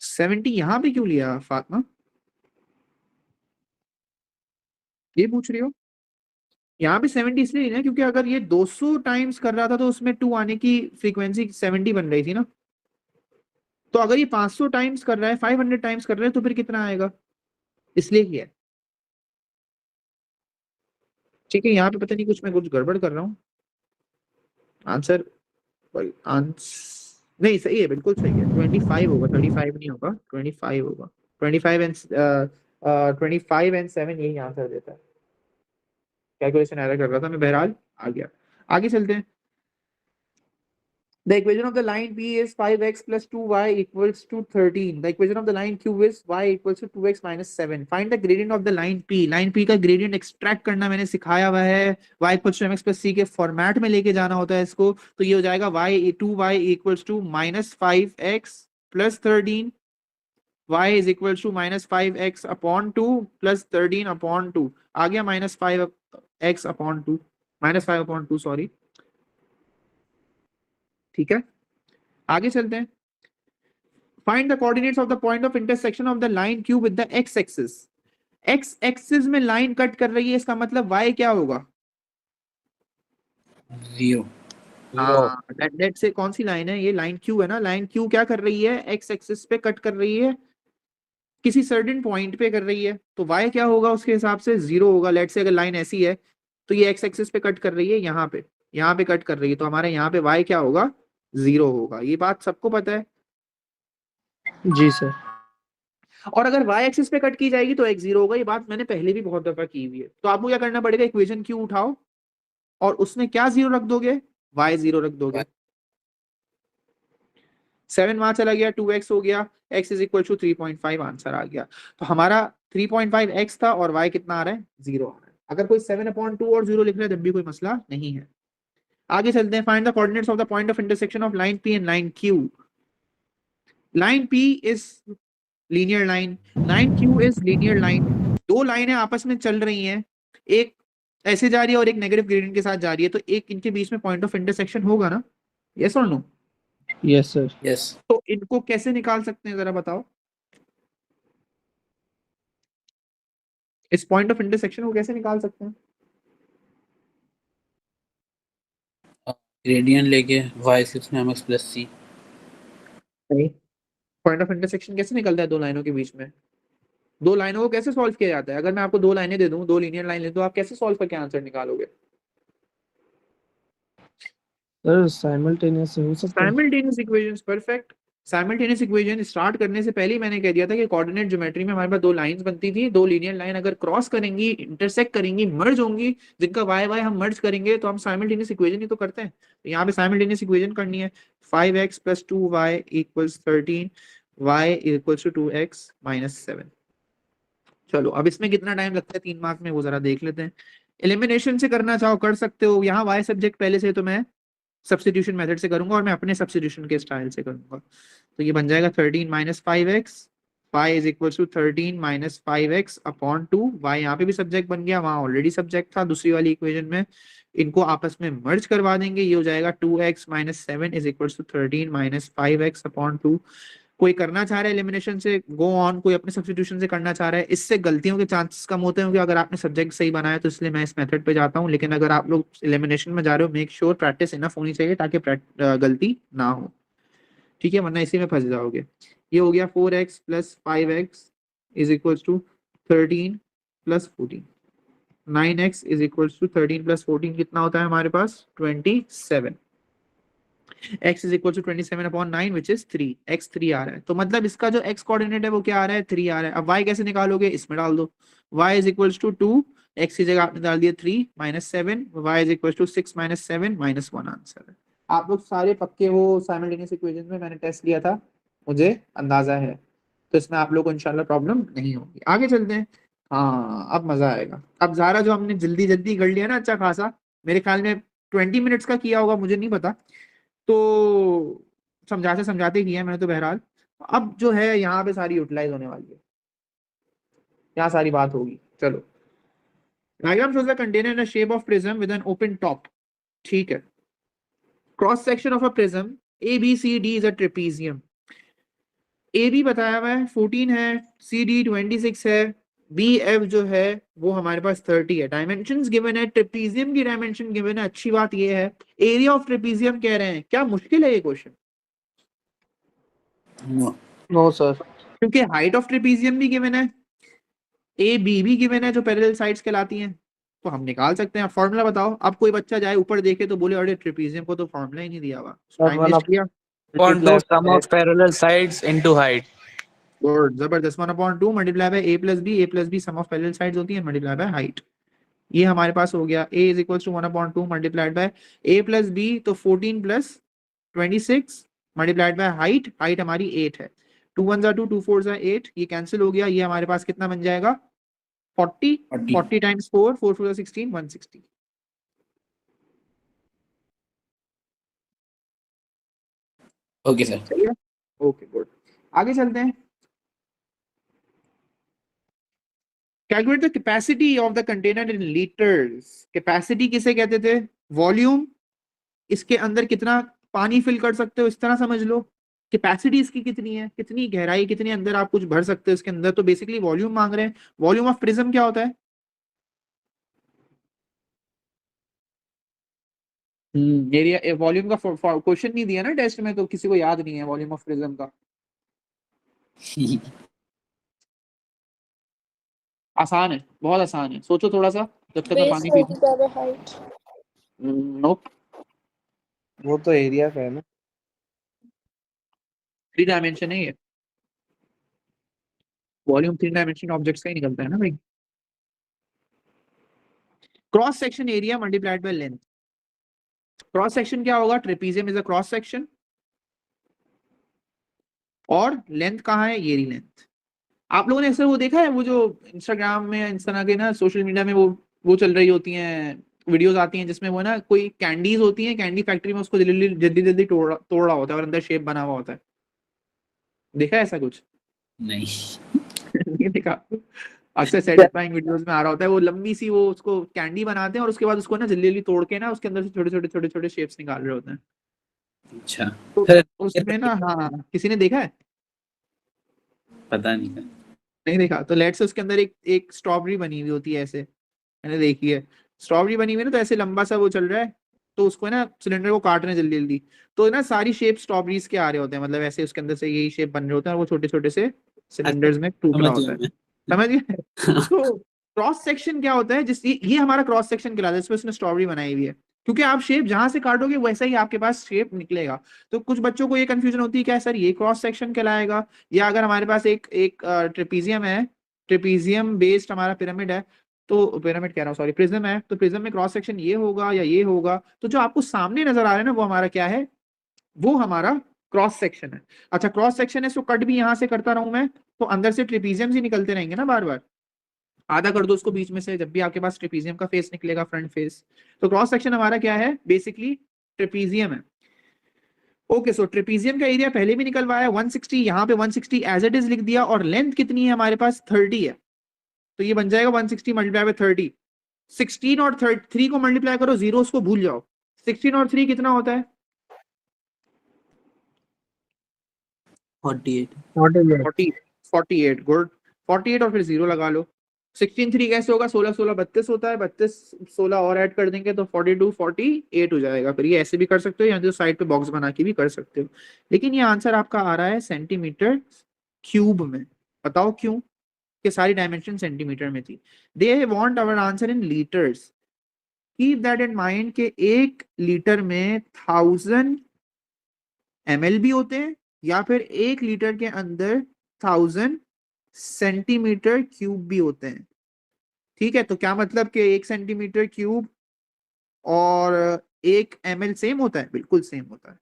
सेवेंटी यहाँ पे क्यों लिया फातिमा, ये पूछ रही हो? यहाँ पे 70 इसलिए लेना है क्योंकि अगर ये 200 टाइम्स कर रहा था तो उसमें 2 आने की फ्रीक्वेंसी 70 बन रही थी ना। तो अगर ये 500 टाइम्स कर रहा है, 500 टाइम्स कर रहा है, तो फिर कितना आएगा? इसलिए किया है। ठीक है, यहाँ पे पता नहीं कुछ मैं कुछ गड़बड़ कर रहा हूँ। आंसर आंसर नहीं सही है, बिल्कुल सही है, 25 होगा, 35 नहीं होगा, 25 होगा। 25 एंड 25 एंड 7 यही आंसर देता है। कैलकुलेशन एरर कर रहा था मैं, बहरहाल आ गया। आगे चलते हैं। The equation of the line P is 5x plus 2y equals to 13. The equation of the line Q is y equals to 2x minus 7. Find the gradient of the line P. Line P का gradient extract करना मैंने सिखाया हुआ है। y equals to mx plus c के format में लेके जाना होता है इसको। तो ये हो जाएगा y equals to minus 5x plus 13. y is equals to minus 5x upon 2 plus 13 upon 2. आ गया minus 5x upon 2. minus 5 upon 2 sorry. ठीक है, आगे चलते हैं। Find the coordinates of the point of intersection of the line Q with the x axis. x axis में line cut कर रही है, इसका मतलब y क्या होगा? 0। हाँ, लेट से कौन सी लाइन है ये? लाइन Q है ना। लाइन Q क्या कर रही है? x एक्सिस पे कट कर रही है, किसी सर्टेन पॉइंट पे कर रही है, तो y क्या होगा उसके हिसाब से? 0 होगा। लेट से अगर लाइन ऐसी है तो ये x एक्सिस पे कट कर रही है, यहाँ पे कट कर रही है, तो हमारे यहाँ पे y क्या होगा? 0 होगा। ये बात सबको पता है? जी सर। और अगर y एक्सिस पे कट की जाएगी तो x 0 होगा। ये बात मैंने पहले भी बहुत दफा की हुई है। तो आपको क्या करना पड़ेगा? इक्वेशन Q उठाओ और उसमें क्या 0 रख दोगे? y 0 रख दोगे। 7 वहां चला गया, 2x हो गया, x is equal to 3.5 answer आ गया। तो हमारा 3.5 x था और y कितना आ रहा है? 0 आ रहा है। अगर कोई 7/2 और 0 लिख रहा है तब भी कोई मसला नहीं है। आगे चलते हैं। Find the coordinates of the point of intersection of line P and line Q. Line P is linear line, line Q is linear line. दो लाइनें आपस में चल रही हैं, एक ऐसे जा रही है और एक नेगेटिव ग्रेडियंट के साथ जा रही है, तो एक इनके बीच में पॉइंट ऑफ इंटरसेक्शन होगा ना? यस और नो? Yes sir. यस। तो इनको कैसे निकाल सकते हैं जरा बताओ? इस पॉइंट ऑफ इंटरसेक्शन को कैसे निकाल सकते हैं? ग्रेडियंट लेके y एक्सिस में mx plus c। Point of intersection कैसे निकलता है दो लाइनों के बीच में? दो लाइनों को कैसे सॉल्व किया जाता है? अगर मैं आपको दो लाइनें दे दूं, दो लीनियर लाइन ले दूं, आप कैसे सॉल्व करके आंसर निकालोगे? सर साइमल्टेनियस हो सकता है। Simultaneous equations, perfect. Simultaneous equation start करने से पहले ही मैंने कह दिया था कि कोऑर्डिनेट ज्योमेट्री में हमारे पास दो लाइंस बनती थी। दो लीनियर लाइन अगर क्रॉस करेंगी, इंटरसेक्ट करेंगी, मर्ज होंगी, जिनका वाई वाई हम मर्ज करेंगे, तो हम साइमल्टेनियस इक्वेशन ही तो करते हैं। तो यहाँ पे साइमल्टेनियस इक्वेशन करनी है। 5x plus 2y equals 13, y equals to 2x minus 7। चलो अब इसमें कितना टाइम लगता है 3 मार्क में, वो जरा देख लेते हैं। एलिमिनेशन से करना चाहो कर सकते हो, यहाँ y सब्जेक्ट पहले से, तो मैं सब्स्टिट्यूशन मेथड से करूंगा और मैं अपने सब्स्टिट्यूशन के स्टाइल से करूंगा। तो ये बन जाएगा 13 minus 5x, y is equal to 13 minus 5x upon 2। y यहाँ पे भी सब्जेक्ट बन गया, वहां ऑलरेडी सब्जेक्ट था दूसरी वाली इक्वेशन में, इनको आपस में मर्ज करवा देंगे, ये हो जाएगा 2x minus 7 is equal to 13 minus 5x upon 2। कोई करना चाह रहा है एलिमिनेशन से गो ऑन, कोई अपने सब्स्टिट्यूशन से करना चाह रहा है, इससे गलतियों के चांसेस कम होते हैं, क्योंकि अगर आपने सब्जेक्ट सही बनाया तो इसलिए मैं इस मेथड पे जाता हूँ। लेकिन अगर आप लोग एलिमिनेशन में जा रहे हो, मेक श्योर प्रैक्टिस इनफ होनी चाहिए ताकि गलती ना हो, ठीक है, वरना इसी में फंस जाओगे। ये हो गया 4x plus 5x is equal to 13 plus 14। 9x is equal to 13 plus 14 कितना होता है हमारे पास 27। x is equal to 27 upon 9 which is 3। x 3 आ रहा है, तो मतलब इसका जो x कोऑर्डिनेट है वो क्या आ रहा है 3 आ रहा है। अब y कैसे निकालोगे, इसमें डाल दो, y is equal to 2, x की जगह आपने डाल दिया 3 minus 7, y is equal to 6 minus 7 minus 1 answer है। आप लोग सारे पक्के हो साइमल्टेनियस इक्वेशन में, मैंने टेस्ट लिया था, मुझे अंदाजा है, तो इसमें आप लोग को इंशाल्लाह प्रॉब्लम नहीं होगी। आगे चलते हैं। हाँ अब मजा आएगा। अब ज़ारा जो हमने जल्दी जल्दी कर लिया ना अच्छा खासा, मेरे ख्याल में 20 मिनट्स का किया होगा, मुझे नहीं पता, तो समझाते समझाते किया मैंने तो बहरहाल। अब जो है यहाँ पे सारी यूटिलाइज होने वाली है, यहाँ सारी बात होगी। चलो, diagram shows a container in a shape of prism with an open top, ठीक है। Cross section of a prism ABCD is a trapezium. AB बताया हुआ है 14 है, CD 26 है, BF जो है वो हमारे पास 30 है। डायमेंशंस गिवन है, ट्रेपीजियम की डायमेंशन गिवन है। अच्छी बात ये है एरिया ऑफ ट्रेपीजियम कह रहे हैं, क्या मुश्किल है ये क्वेश्चन? No sir. क्योंकि हाइट ऑफ ट्रेपीजियम भी गिवन है, AB भी गिवन है जो पैरेलल साइड्स कहलाती हैं, तो हम निकाल सकते हैं। फॉर्मूला बताओ। अब कोई बच्चा जाए ऊपर देखे तो बोले अरे ट्रेपीजियम को तो फॉर्मूला ही नहीं दिया हुआ, टाइम वेस्ट किया। upon 2 sum of parallel sides into height. Good, जबरदस्त। 1/2 multiply by a plus B sum of parallel sides होती है मल्टीप्लाई बाय हाइट। ये हमारे पास हो गया a is equal to 1/2 multiplied by a plus B, तो 14 plus 26 multiplied by height, height हमारी 8 है। 2 1 2, 2 4 8, ये कैंसिल हो गया। ये हमारे पास कितना बन जाएगा 40, 40 टाइम्स 4, 4 4 16, 160। Okay sir. सही है, ओके गुड। आगे चलते हैं। Calculate the capacity of the container in litres. Capacity किसे कहते थे? वॉल्यूम, इसके अंदर कितना पानी फिल कर सकते हो, इस तरह समझ लो। कैपेसिटी इसकी कितनी है, कितनी गहराई, कितने अंदर आप कुछ भर सकते हो इसके अंदर, तो बेसिकली वॉल्यूम मांग रहे हैं। वॉल्यूम ऑफ प्रिज्म क्या होता है? एरिया, वॉल्यूम का क्वेश्चन नहीं दिया ना टेस्ट में, तो किसी को याद नहीं है वॉल्यूम ऑफ प्रिज्म का। आसान है, बहुत आसान है, सोचो थोड़ा सा जब तक मैं पानी पी नो। वो तो एरिया का है ना। 3 डायमेंशन है ये, वॉल्यूम 3 डायमेंशन ऑब्जेक्ट्स का ही निकलता है ना भाई। Cross section area multiplied by length. Cross section क्या होगा? Trapezium is a cross section, और लेंथ कहाँ है? ये रही लेंथ। आप लोगों ने ऐसे वो देखा है, वो जो इंस्टाग्राम में इस तरह के ना सोशल मीडिया में वो चल रही होती हैं, वीडियोस आती हैं जिसमें वो ना कोई कैंडीज होती हैं, कैंडी फैक्ट्री में उसको जल्दी जल्दी जल्दी तोड़ रहा होता है और अंदर शेप बना हुआ होता है। देखा है ऐसा कुछ? नहीं। नहीं देखा? अक्सर सेटिस्फाइंग वीडियोस में आ रहा होता है, वो लंबी सी वो उसको कैंडी बनाते हैं और उसके बाद उसको ना जल्दी जल्दी तोड़ के ना उसके अंदर से छोटे छोटे छोटे छोटे शेप्स निकाल रहे होते हैं। अच्छा, तो उसमें ना, हाँ, किसी ने देखा है? पता नहीं था। नहीं देखा तो लेट्स से उसके अंदर एक स्ट्रॉबेरी बनी हुई होती है ऐसे, मैंने देखी है। स्ट्रॉबेरी बनी हुई है ना, तो ऐसे लंबा सा वो चल रहा है, तो उसको है ना सिलेंडर को काट रहे हैं जल्दी जल्दी, तो ना सारी शेप स्ट्रॉबेरीज के आ रहे होते हैं, मतलब ऐसे उसके अंदर से यही शेप बन रहे होते हैं और वो छोटे छोटे से सिलेंडर्स में टूट रहा समझ होता है। गया समझ गए? तो क्रॉस सेक्शन क्या होता है? जिस ये हमारा क्रॉस सेक्शन कहलाता है, इसमें उसने स्ट्रॉबेरी बनाई हुई है, क्योंकि आप शेप जहां से काटोगे वैसा ही आपके पास शेप निकलेगा। तो कुछ बच्चों को ये कंफ्यूजन होती है क्या सर ये क्रॉस सेक्शन कहलाएगा, या अगर हमारे पास एक एक ट्रेपीजियम है, ट्रेपीजियम बेस्ड हमारा पिरामिड है, तो पिरामिड कह रहा हूँ सॉरी, प्रिज्म है, तो प्रिज्म में क्रॉस सेक्शन ये होगा या ये होगा। तो जो आपको सामने नजर आ रहा है ना वो हमारा क्या है? वो हमारा क्रॉस सेक्शन है। अच्छा क्रॉस सेक्शन है, सो कट भी यहां से करता रहूं मैं तो अंदर से ट्रेपीजियम ही निकलते रहेंगे ना बार बार। आधा कर दो उसको बीच में से, जब भी आपके पास ट्रेपीजियम का फेस निकलेगा फ्रंट फेस। तो क्रॉस सेक्शन हमारा क्या है, बेसिकली ट्रेपीजियम है। ओके सो ट्रेपीजियम का एरिया पहले भी निकलवाया 160, यहाँ पे 160 एज इट इज लिख दिया, और लेंथ कितनी है हमारे पास 30 है, तो ये बन जाएगा 160 मल्टीप्लाई बाय 30। 16 और 3 को मल्टीप्लाई करो, जीरो को भूल जाओ। 16 और 3 कितना होता है, 48। 48 48 गुड। 48 और फिर जीरो लगा लो। 16 3 कैसे होगा, 16 16 32 होता है, 32 16 और ऐड कर देंगे तो 42 48 हो जाएगा। फिर ये ऐसे भी कर सकते हो या जो साइड पे बॉक्स बना के भी कर सकते हो, लेकिन ये आंसर आपका आ रहा है सेंटीमीटर क्यूब में। बताओ क्यों, कि सारी डायमेंशन सेंटीमीटर में थी। They want our answer in litres. Keep that in mind के 1 लीटर में 1000 ml भी होते हैं, या फिर 1 लीटर के अंदर 1000 सेंटीमीटर क्यूब भी होते हैं। ठीक है, तो क्या मतलब कि 1 सेंटीमीटर क्यूब और 1 ml सेम होता है, बिल्कुल सेम होता है।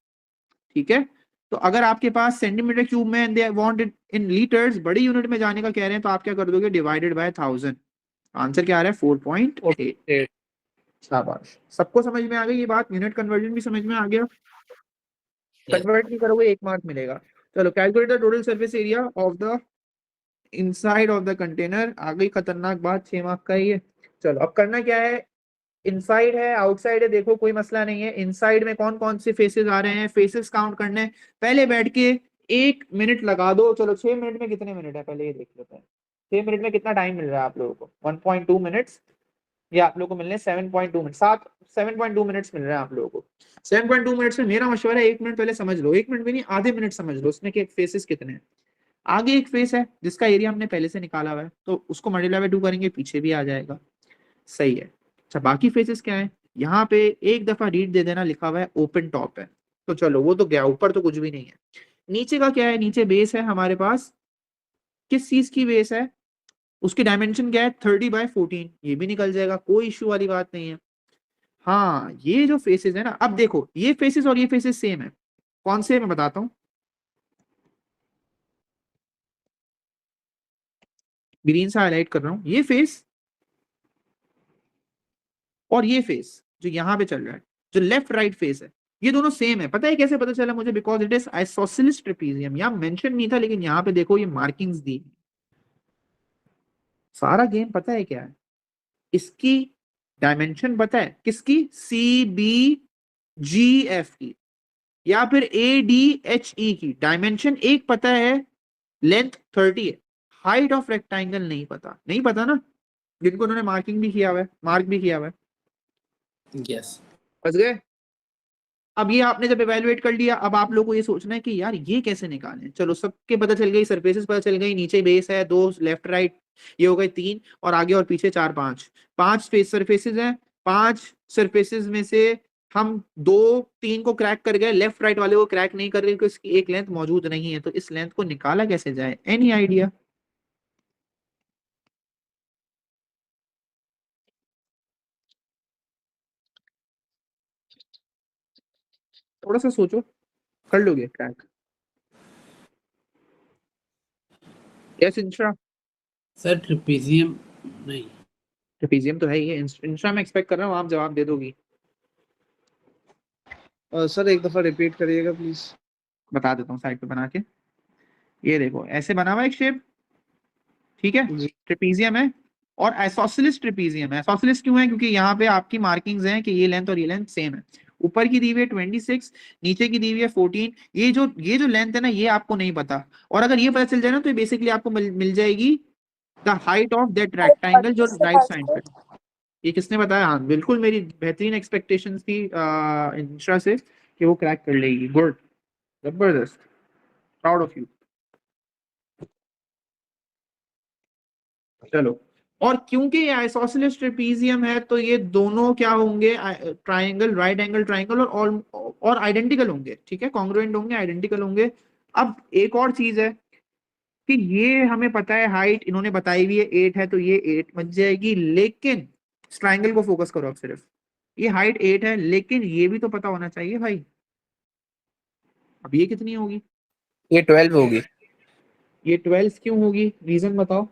ठीक है, तो अगर आपके पास सेंटीमीटर क्यूब में they want it in litres, बड़ी यूनिट में जाने का कह रहे हैं, तो आप क्या कर दोगे, डिवाइडेड बाय 1000। आंसर क्या आ रहा है, 4.8। शाबाश, सबको समझ में आ गई ये बात, यूनिट कन्वर्जन भी समझ में आ गया। कन्वर्ट नहीं करोगे 1 मार्क मिलेगा। चलो calculate the total surface area of the inside of the container. आ गई खतरनाक बात, 6 मार्क का ही है। चलो अब करना क्या है, इनसाइड है आउटसाइड है, देखो कोई मसला नहीं है। इनसाइड में कौन कौन से फेसेस आ रहे हैं, फेसेस काउंट करने हैं। पहले बैठ के 1 मिनट लगा दो। चलो 6 मिनट में कितने मिनट है पहले ये देख लेते हैं। 6 मिनट में कितना टाइम मिल रहा है आप लोगों को, 1.2 मिनट्स, या आप लोगों को मिलने 7.2 मिनट, 7.2 मिनट्स मिल रहे हैं आप लोगों को। 7.2 मिनट्स में मेरा मशवरा है 1 मिनट पहले समझ लो, 1 मिनट भी नहीं आधे मिनट समझ लो उसमें कि फेसेस कितने हैं। आगे एक फेस है जिसका एरिया हमने पहले से निकाला हुआ है, तो उसको मल्टीप्लाई बाय 2 करेंगे, पीछे भी आ जाएगा। सही है। अच्छा बाकी फेसेस क्या है, यहाँ पे एक दफा रीड दे देना, लिखा हुआ है ओपन टॉप है, तो चलो वो तो गया, ऊपर तो कुछ भी नहीं है। नीचे का क्या है, नीचे बेस है हमारे पास, किस चीज की बेस है, उसकी डायमेंशन क्या है 30/14, ये भी निकल जाएगा, कोई इश्यू वाली बात नहीं है। हाँ ये जो फेसेस है ना, अब देखो ये फेसेस और ये फेसेस सेम है, कौन से मैं बताता हूँ। ग्रीन से हाईलाइट कर रहा हूँ, ये फेस और ये फेस जो यहाँ पे चल रहा है, जो लेफ्ट राइट फेस है, ये दोनों सेम है। पता है कैसे पता चला मुझे, because it is isosceles trapezium. यहाँ मेंशन नहीं था लेकिन यहाँ पे देखो ये मार्किंग्स दी। सारा गेम पता है क्या है, इसकी डायमेंशन पता है किसकी, CBGF की या फिर ADHE की डायमेंशन एक पता है, लेंथ 30 है, हाइट ऑफ रेक्टेंगल नहीं पता। नहीं पता ना, जिनको उन्होंने मार्किंग भी किया हुआ है, मार्क भी किया हुआ है। यस। फंस गए। अब ये आपने जब इवेलुएट कर लिया, अब आप लोगों को ये सोचना है कि यार ये कैसे निकालें। चलो सबके पता चल गई, सरफेसेस पता चल गई, नीचे बेस है 2 लेफ्ट राइट, ये हो गए 3, और आगे और पीछे 4 5 फेस सरफेसेस हैं। 5 सरफेसेस में से हम 2 3 को क्रैक कर गए, लेफ्ट राइट वाले को क्रैक नहीं कर रहे क्योंकि इसकी एक लेंथ मौजूद नहीं है। तो इस लेंथ को निकाला कैसे जाए, एनी आइडिया। थोड़ा सा सोचो, कर लोगे क्रैक। यस इंश्रा, सर ट्रिपीजियम नहीं। ट्रेपीजियम तो है ही है। इंश्रा मैं एक्सपेक्ट कर रहा हूँ आप जवाब दे दोगी। सर एक दफा रिपीट करिएगा प्लीज। बता देता हूँ साइड पे बना के। ये देखो ऐसे बना हुआ एक शेप, ठीक है, जी ट्रेपीजियम है और आइसोसेलेस ट्रेपीजियम है। आइसोसेलेस क्यों है, क्योंकि यहाँ पे आपकी मार्किंग्स हैं कि ये लेंथ और ये लेंथ सेम है। ऊपर की दी हुई है 26, नीचे की दी हुई है 14। ये जो लेंथ है ना, ये आपको नहीं पता, और अगर ये पता चल जाए ना तो बेसिकली आपको मिल जाएगी the height of that rectangle जो राइट साइड पे। ये किसने बताया, हाँ बिल्कुल मेरी बेहतरीन एक्सपेक्टेशंस थी इंश्रा से कि वो क्रैक कर लेगी। गुड, जबरदस्त, प्राउड ऑफ यू। चलो, और क्योंकि ये आइसोसेलेस ट्रेपीजियम है तो ये दोनों क्या होंगे, ट्रायंगल, राइट एंगल ट्रायंगल, और आइडेंटिकल होंगे। ठीक है, कॉन्ग्रुएंट होंगे, आइडेंटिकल होंगे। अब एक और चीज है कि ये हमें पता है हाइट इन्होंने बताई हुई है 8 है, तो ये 8 बन जाएगी। लेकिन ट्रायंगल को फोकस करो अब सिर्फ, ये हाइट 8 है लेकिन ये भी तो पता होना चाहिए भाई, अब ये कितनी होगी? ये 12 होगी। ये 12 क्यों होगी, रीजन बताओ।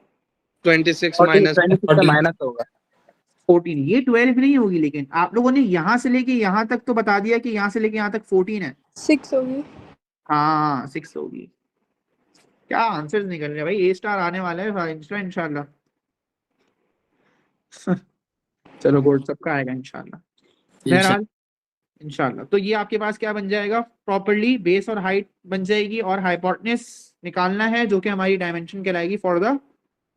26 40 माइनस 26 का माइनस होगा। 14, ये 12 नहीं होगी, लेकिन आप लोगों ने यहाँ से लेके यहाँ तक तो बता दिया कि यहाँ से लेके यहाँ तक 14 है। 6 होगी। हाँ 6 होगी। क्या आंसर्स निकल रहे हैं भाई, A स्टार आने वाला है इंशाल्लाह। चलो गोल्ड सबका आएगा इंशाल्लाह। बहरहाल इंशाल्लाह, तो ये आपके पास क्या बन जाएगा, प्रॉपर्ली बेस और हाइट बन जाएगी, और हाइपोटेनस निकालना है जो कि हमारी डायमेंशन कहलाएगी for the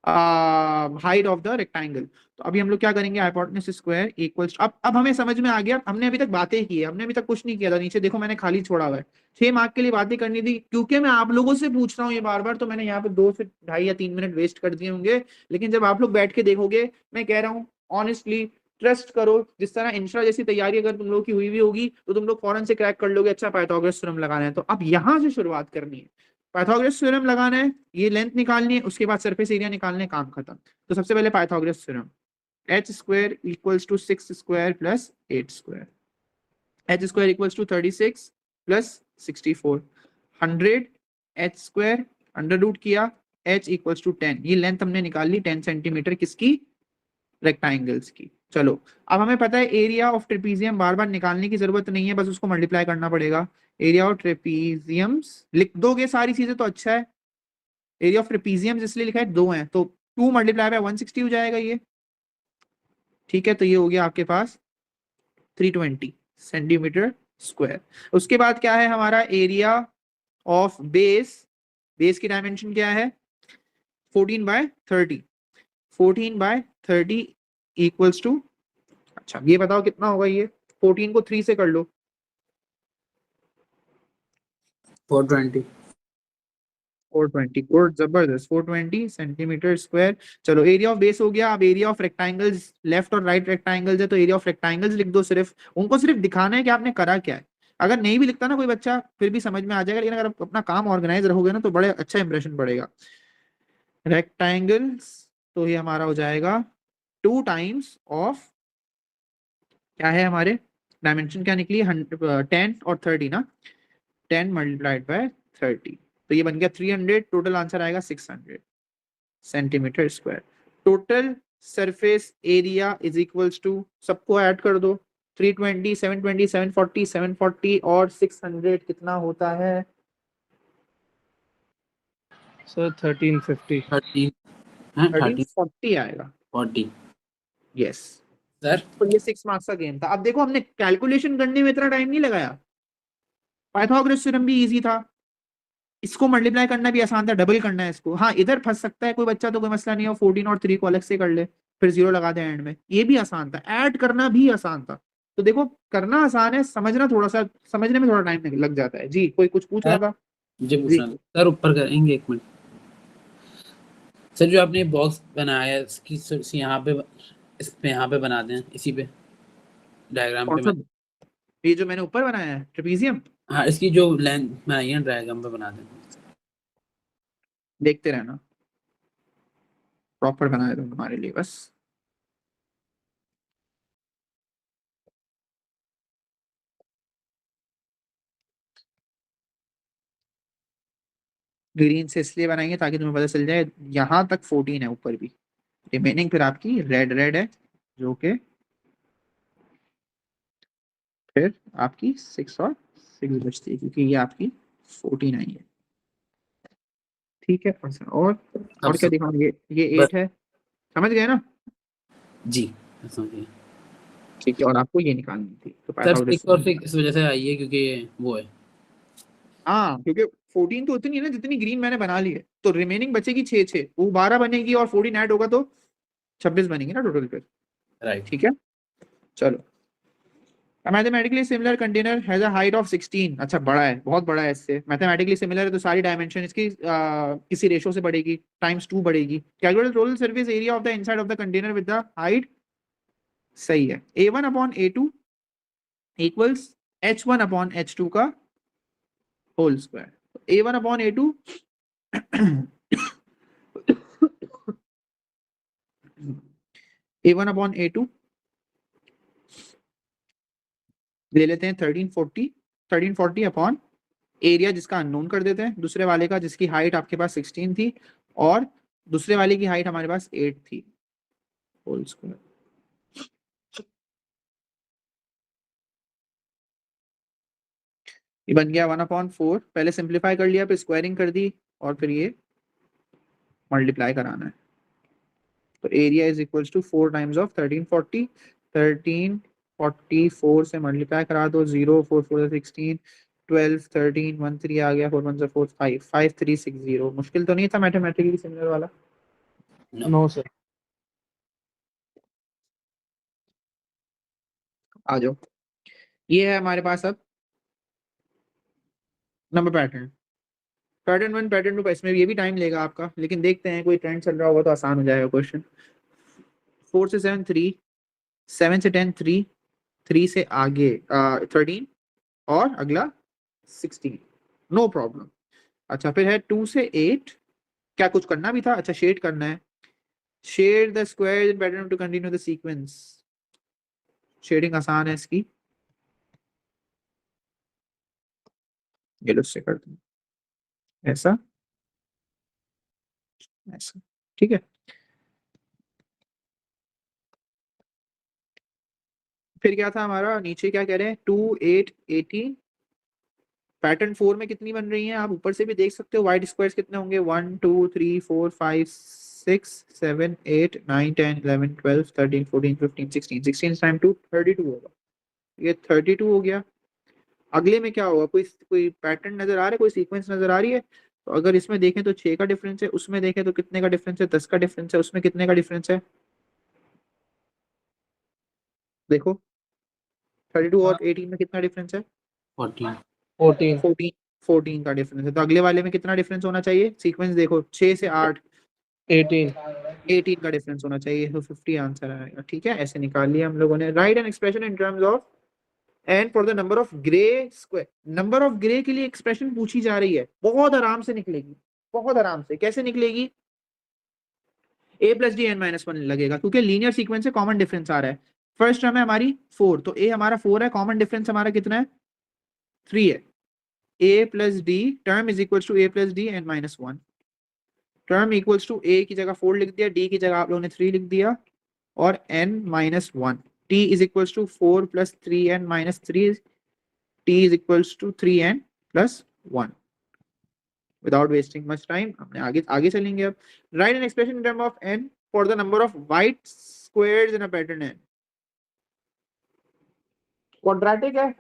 height of the rectangle. तो अभी हम लोग क्या करेंगे, हाइपोटेनस स्क्वायर इक्वल्स, अब हमें समझ में आ गया। हमने अभी तक बातें की है, हमने अभी तक कुछ नहीं किया था। नीचे देखो मैंने खाली छोड़ा हुआ है, 6 मार्क के लिए बातें करनी थी। क्योंकि मैं आप लोगों से पूछ रहा हूँ ये बार बार, तो मैंने यहाँ पे 2 से 2.5 या 3 मिनट वेस्ट कर दिए होंगे। लेकिन जब आप लोग बैठ के देखोगे, मैं कह रहा हूँ ऑनेस्टली ट्रस्ट करो, जिस तरह इंश्रा जैसी तैयारी अगर तुम लोग की हुई भी होगी तो तुम लोग फौरन से क्रैक कर लोगे। अच्छा पाइथागोरस थ्योरम लगाना है, तो अब यहाँ से शुरुआत करनी है, पाइथागोरस थ्योरम लगाना है, ये लेंथ निकालनी है, उसके बाद सरफेस एरिया निकालने, काम खत्म। तो सबसे पहले Pythagoras theorem, h square equals to 6 square plus 8 square, h square equals to 36 plus 64, 100 h square under root किया, h इक्वल्स टू 10। ये लेंथ हमने निकाल ली 10 सेंटीमीटर, किसकी, रेक्टेंगल्स की। चलो अब हमें पता है एरिया ऑफ ट्रेपीजियम बार बार निकालने की जरूरत नहीं है, बस उसको मल्टीप्लाई करना पड़ेगा। एरिया ऑफ ट्रेपीजियम्स लिख दोगे सारी चीजें तो अच्छा है। एरिया ऑफ ट्रेपीजियम्स इसलिए लिखा है 2 है, तो 2 मल्टीप्लाई बाय 160 हो जाएगा ये। ठीक है, तो ये हो गया आपके पास 320 सेंटीमीटर स्क्वायर। उसके बाद क्या है हमारा एरिया ऑफ बेस, बेस की डायमेंशन क्या है 14/30, 14/30 इक्वल्स टू, अच्छा ये बताओ कितना होगा, ये 14 को 3 से कर लो, 420। 420, गुड जबरदस्त, 420 सेंटीमीटर स्क्वायर। चलो एरिया ऑफ बेस हो गया। अब एरिया ऑफ रेक्टेंगल्स, लेफ्ट और राइट रेक्टेंगल्स है, तो एरिया ऑफ रेक्टेंगल्स लिख दो, सिर्फ उनको सिर्फ दिखाना है कि आपने करा क्या है। अगर नहीं भी लिखता ना कोई बच्चा, फिर भी समझ में आ जाएगा, लेकिन अगर आप अपना काम ऑर्गेनाइज रहोगे ना तो बड़े अच्छा इंप्रेशन पड़ेगा। रेक्टेंगल्स, तो ये हमारा हो जाएगा 2 टाइम्स ऑफ, क्या है हमारे डायमेंशन क्या निकली, 10 और 30 ना, 10 मल्टीप्लाइड बाय 30, तो ये बन गया 300। टोटल आंसर आएगा 600 centimetre square. Total surface area is equals to, सबको ऐड कर दो, 320 720 740 740 और 600 कितना होता है, सर 1350। 13 है, 1340 आएगा। 40 यस, सर। तो ये 6 मार्क्स का गेम था। अब देखो हमने कैलकुलेशन करने में इतना टाइम नहीं लगाया, पाइथागोरस थ्योरम भी इजी था, इसको मल्टीप्लाई करना भी आसान था, डबल करना है इसको। हाँ इधर फंस सकता है कोई बच्चा, तो कोई मसला नहीं है, 14 और 3 को अलग से कर ले, फिर 0 लगा दे एंड में, ये भी आसान था, ऐड करना भी आसान था। तो देखो करना आसान है, समझना थोड़ा सा, समझने में थोड़ा टाइम लग जाता है। जी कोई कुछ पूछ रहा था? मुझे जी पूछना था सर, ऊपर करेंगे 1 मिनट। सर जो आपने बॉक्स बनाया है इसकी यहाँ पे, इस पे यहाँ पे बना दें, इसी पे डायग्राम पे कौन सा, ये जो मैंने ऊपर बनाया है ट्रेपीजियम, हाँ इसकी जो लेंथ बनाई है डायग्राम पे बना दें। देखते रहना, प्रॉपर बनाया दूंगा तुम्हारे लिए बस। ग्रीन से इसलिए बनाएंगे ताकि तुम्हें पता चल जाए यहाँ तक 14 है ऊपर भी, रिमेनिंग फिर आपकी रेड रेड है, जो कि फिर आपकी 6 और 6 बचती है, क्योंकि ये आपकी 14 आई है। ठीक है, और क्या दिखाऊं, ये 8 है, समझ गए ना? जी समझ गए। ठीक है, और आपको ये निकालनी थी, तो सर पाइथागोरस 6 और 6 इस वजह से आई है क्योंकि वो है। हाँ क्योंकि 14 तो उतनी है ना जितनी ग्रीन मैंने बना ली है, तो रिमेनिंग बचेगी 6 वो 12 बनेगी, और 14 ऐड होगा तो 26 बनेगी ना टोटल फिर। राइट। ठीक है, चलो। Mathematically similar container has a height of 16, अच्छा बड़ा है, बहुत बड़ा है इससे, मैथमेटिकली सिमिलर है तो सारी डायमेंशन इसकी किसी रेशो से बढ़ेगी, ×2 बढ़ेगी। Calculate total surface area of the inside of the container with the height, सही है, A1/A2 इक्वल्स H1/H2 का होल स्क्वायर। A1/A2 A1/A2 ले लेते हैं 1340 अपॉन एरिया जिसका अननोन कर देते हैं, दूसरे वाले का जिसकी हाइट आपके पास 16 थी और दूसरे वाले की हाइट हमारे पास 8 थी, होल स्क्वायर। ये बन गया 1/4, पहले सिंप्लीफाई कर लिया फिर स्क्वायरिंग कर दी और फिर ये मल्टीप्लाई कराना है। तो area is equals to 4 times of 1340, 1344 से मल्टीप्लाई करा दो, 0 4 4 16, 12 13 1 3 आ गया, 4 1 4 5 5 3 6 0। मुश्किल तो नहीं था मैथमेटिकली सिमिलर वाला? No, sir. आ जाओ, ये है हमारे पास अब नंबर पैटर्न, पैटर्न 1 पैटर्न 2 का। इसमें ये भी टाइम लेगा आपका, लेकिन देखते हैं कोई ट्रेंड चल रहा होगा तो आसान हो जाएगा क्वेश्चन। 4 से 7 3, 7 से 10 3, 3 से आगे 13 और अगला 16, नो प्रॉब्लम। अच्छा फिर है 2 से 8, क्या कुछ करना भी था? अच्छा शेड करना है, shade the square in pattern to continue the sequence. Shading आसान है इसकी, ये लो से करते हैं ऐसा ऐसा, ठीक है। फिर क्या था हमारा, नीचे क्या कह रहे हैं, 2 8 18। पैटर्न 4 में कितनी बन रही हैं आप ऊपर से भी देख सकते हो, वाइड स्क्वायर्स कितने होंगे, 1 2 3 4 5 6 7 8 9 10 11 12 13 14 15 16, 16 टाइम 2 32 होगा, ये 32 हो गया। अगले में क्या होगा, कोई पैटर्न नजर आ रहा है, कोई सीक्वेंस नजर आ रही है? तो अगर इसमें देखें तो 6 का डिफरेंस है, उसमें देखें तो कितने का डिफरेंस है, 10 का डिफरेंस है, उसमें कितने का डिफरेंस है, देखो 32 और 18 में कितना डिफरेंस है, 14 14. 14, 14 का डिफरेंस है। तो अगले वाले में कितना डिफरेंस होना चाहिए, सीक्वेंस देखो 6 से 8, 18. 18 का डिफरेंस होना चाहिए, तो 50 आंसर आएगा। ठीक है, ऐसे निकाल लिया हम लोगों ने। Right an expression in terms of and for the number of grey square. Number of grey के लिए एक्सप्रेशन पूछी जा रही है, बहुत आराम से निकलेगी, बहुत आराम से। कैसे निकलेगी, a plus D N minus one लगेगा, क्योंकि लीनियर सीक्वेंस से कॉमन डिफरेंस आ रहा है। फर्स्ट टर्म है हमारी 4, तो a हमारा 4 है, कॉमन डिफरेंस हमारा कितना है, 3 है। a plus D term is equal to a plus D N minus one. Term equals to a की जगह 4 लिख दिया, d की जगह आप लोगों ने 3 लिख दिया, और n minus one. t is equals to 4 plus 3n minus 3, t is equals to 3n plus 1। Without wasting much time हमने आगे आगे चलेंगे अब। Write an expression in term of n for the number of white squares in a pattern n। Quadratic है,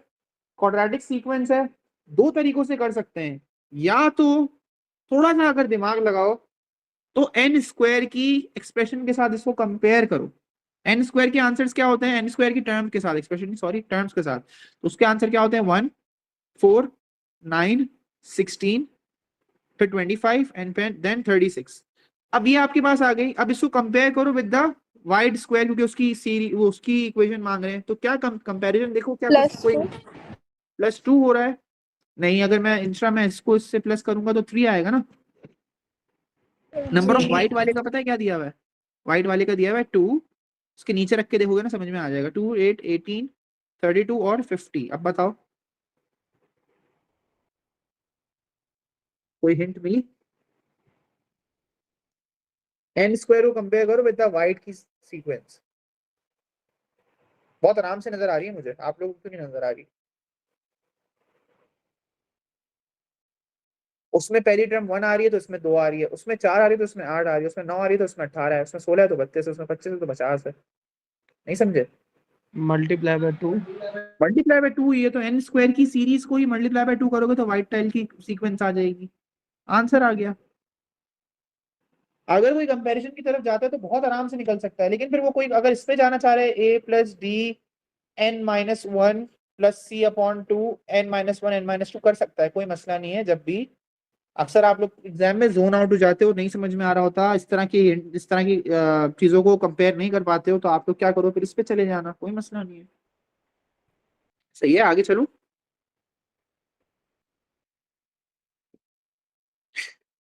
quadratic sequence है, दो तरीकों से कर सकते हैं, या तो थोड़ा सा अगर दिमाग लगाओ तो एन स्क्वायर की एक्सप्रेशन के साथ इसको कंपेयर करो। एन स्क्वायर के आंसर्स क्या होते हैं, एन स्क्वायर की टर्म के साथ, एक्सप्रेशन सॉरी टर्म्स के साथ, तो उसके आंसर क्या होते हैं, 1 4 9 16 फिर 25 एंड देन 36। अब ये आपके पास आ गई, अब इसको कंपेयर करो विद द वाइड स्क्वायर, क्योंकि उसकी सीरीज वो उसकी इक्वेशन मांग रहे हैं, तो क्या कंपैरिजन देखो, क्या कुछ कोई +2 हो रहा है? नहीं, अगर मैं इंस्टा में इसको इससे प्लस करूंगा तो 3 आएगा ना। नंबर ऑफ वाइट वाले का पता है क्या दिया हुआ है, व्हाइट वाले का दिया हुआ है 2, उसके नीचे रख के देखोगे ना समझ में आ जाएगा, 2 8 18 32 और 50। अब बताओ कोई हिंट मिली? एन स्क्वायर को कंपेयर करो विद द वाइट की सीक्वेंस, बहुत आराम से नजर आ रही है मुझे, आप लोगों को क्यों नहीं नजर आ रही? उसमें पहली टर्म 1 आ रही है तो इसमें 2 आ रही है, उसमें 4 आ रही है तो उसमें 8 आ रही है, उसमें 9 आ रही है तो उसमें 18 है, उसमें 16 है तो 32 है, उसमें 25 है तो 50 है। नहीं समझे? Multiply by 2. मल्टीप्लाई बाय 2, ये तो एन स्क्वायर की सीरीज को ही मल्टीप्लाई बाय 2 करोगे तो वाइट टाइल की सीक्वेंस आ जाएगी, आंसर आ गया। अगर कोई कंपैरिजन की तरफ जाता है तो बहुत आराम से निकल सकता है, लेकिन फिर वो कोई अगर इस पे जाना चाह रहे हैं, A plus D N minus one plus C upon two N minus one N minus two कर सकता है, कोई मसला नहीं है। जब भी अक्सर आप लोग एग्जाम में जोन आउट हो जाते हो, नहीं समझ में आ रहा होता, इस तरह की चीजों को कंपेयर नहीं कर पाते हो, तो आप लोग क्या करो, फिर इस पे चले जाना, कोई मसला नहीं है। सही है, आगे चलो।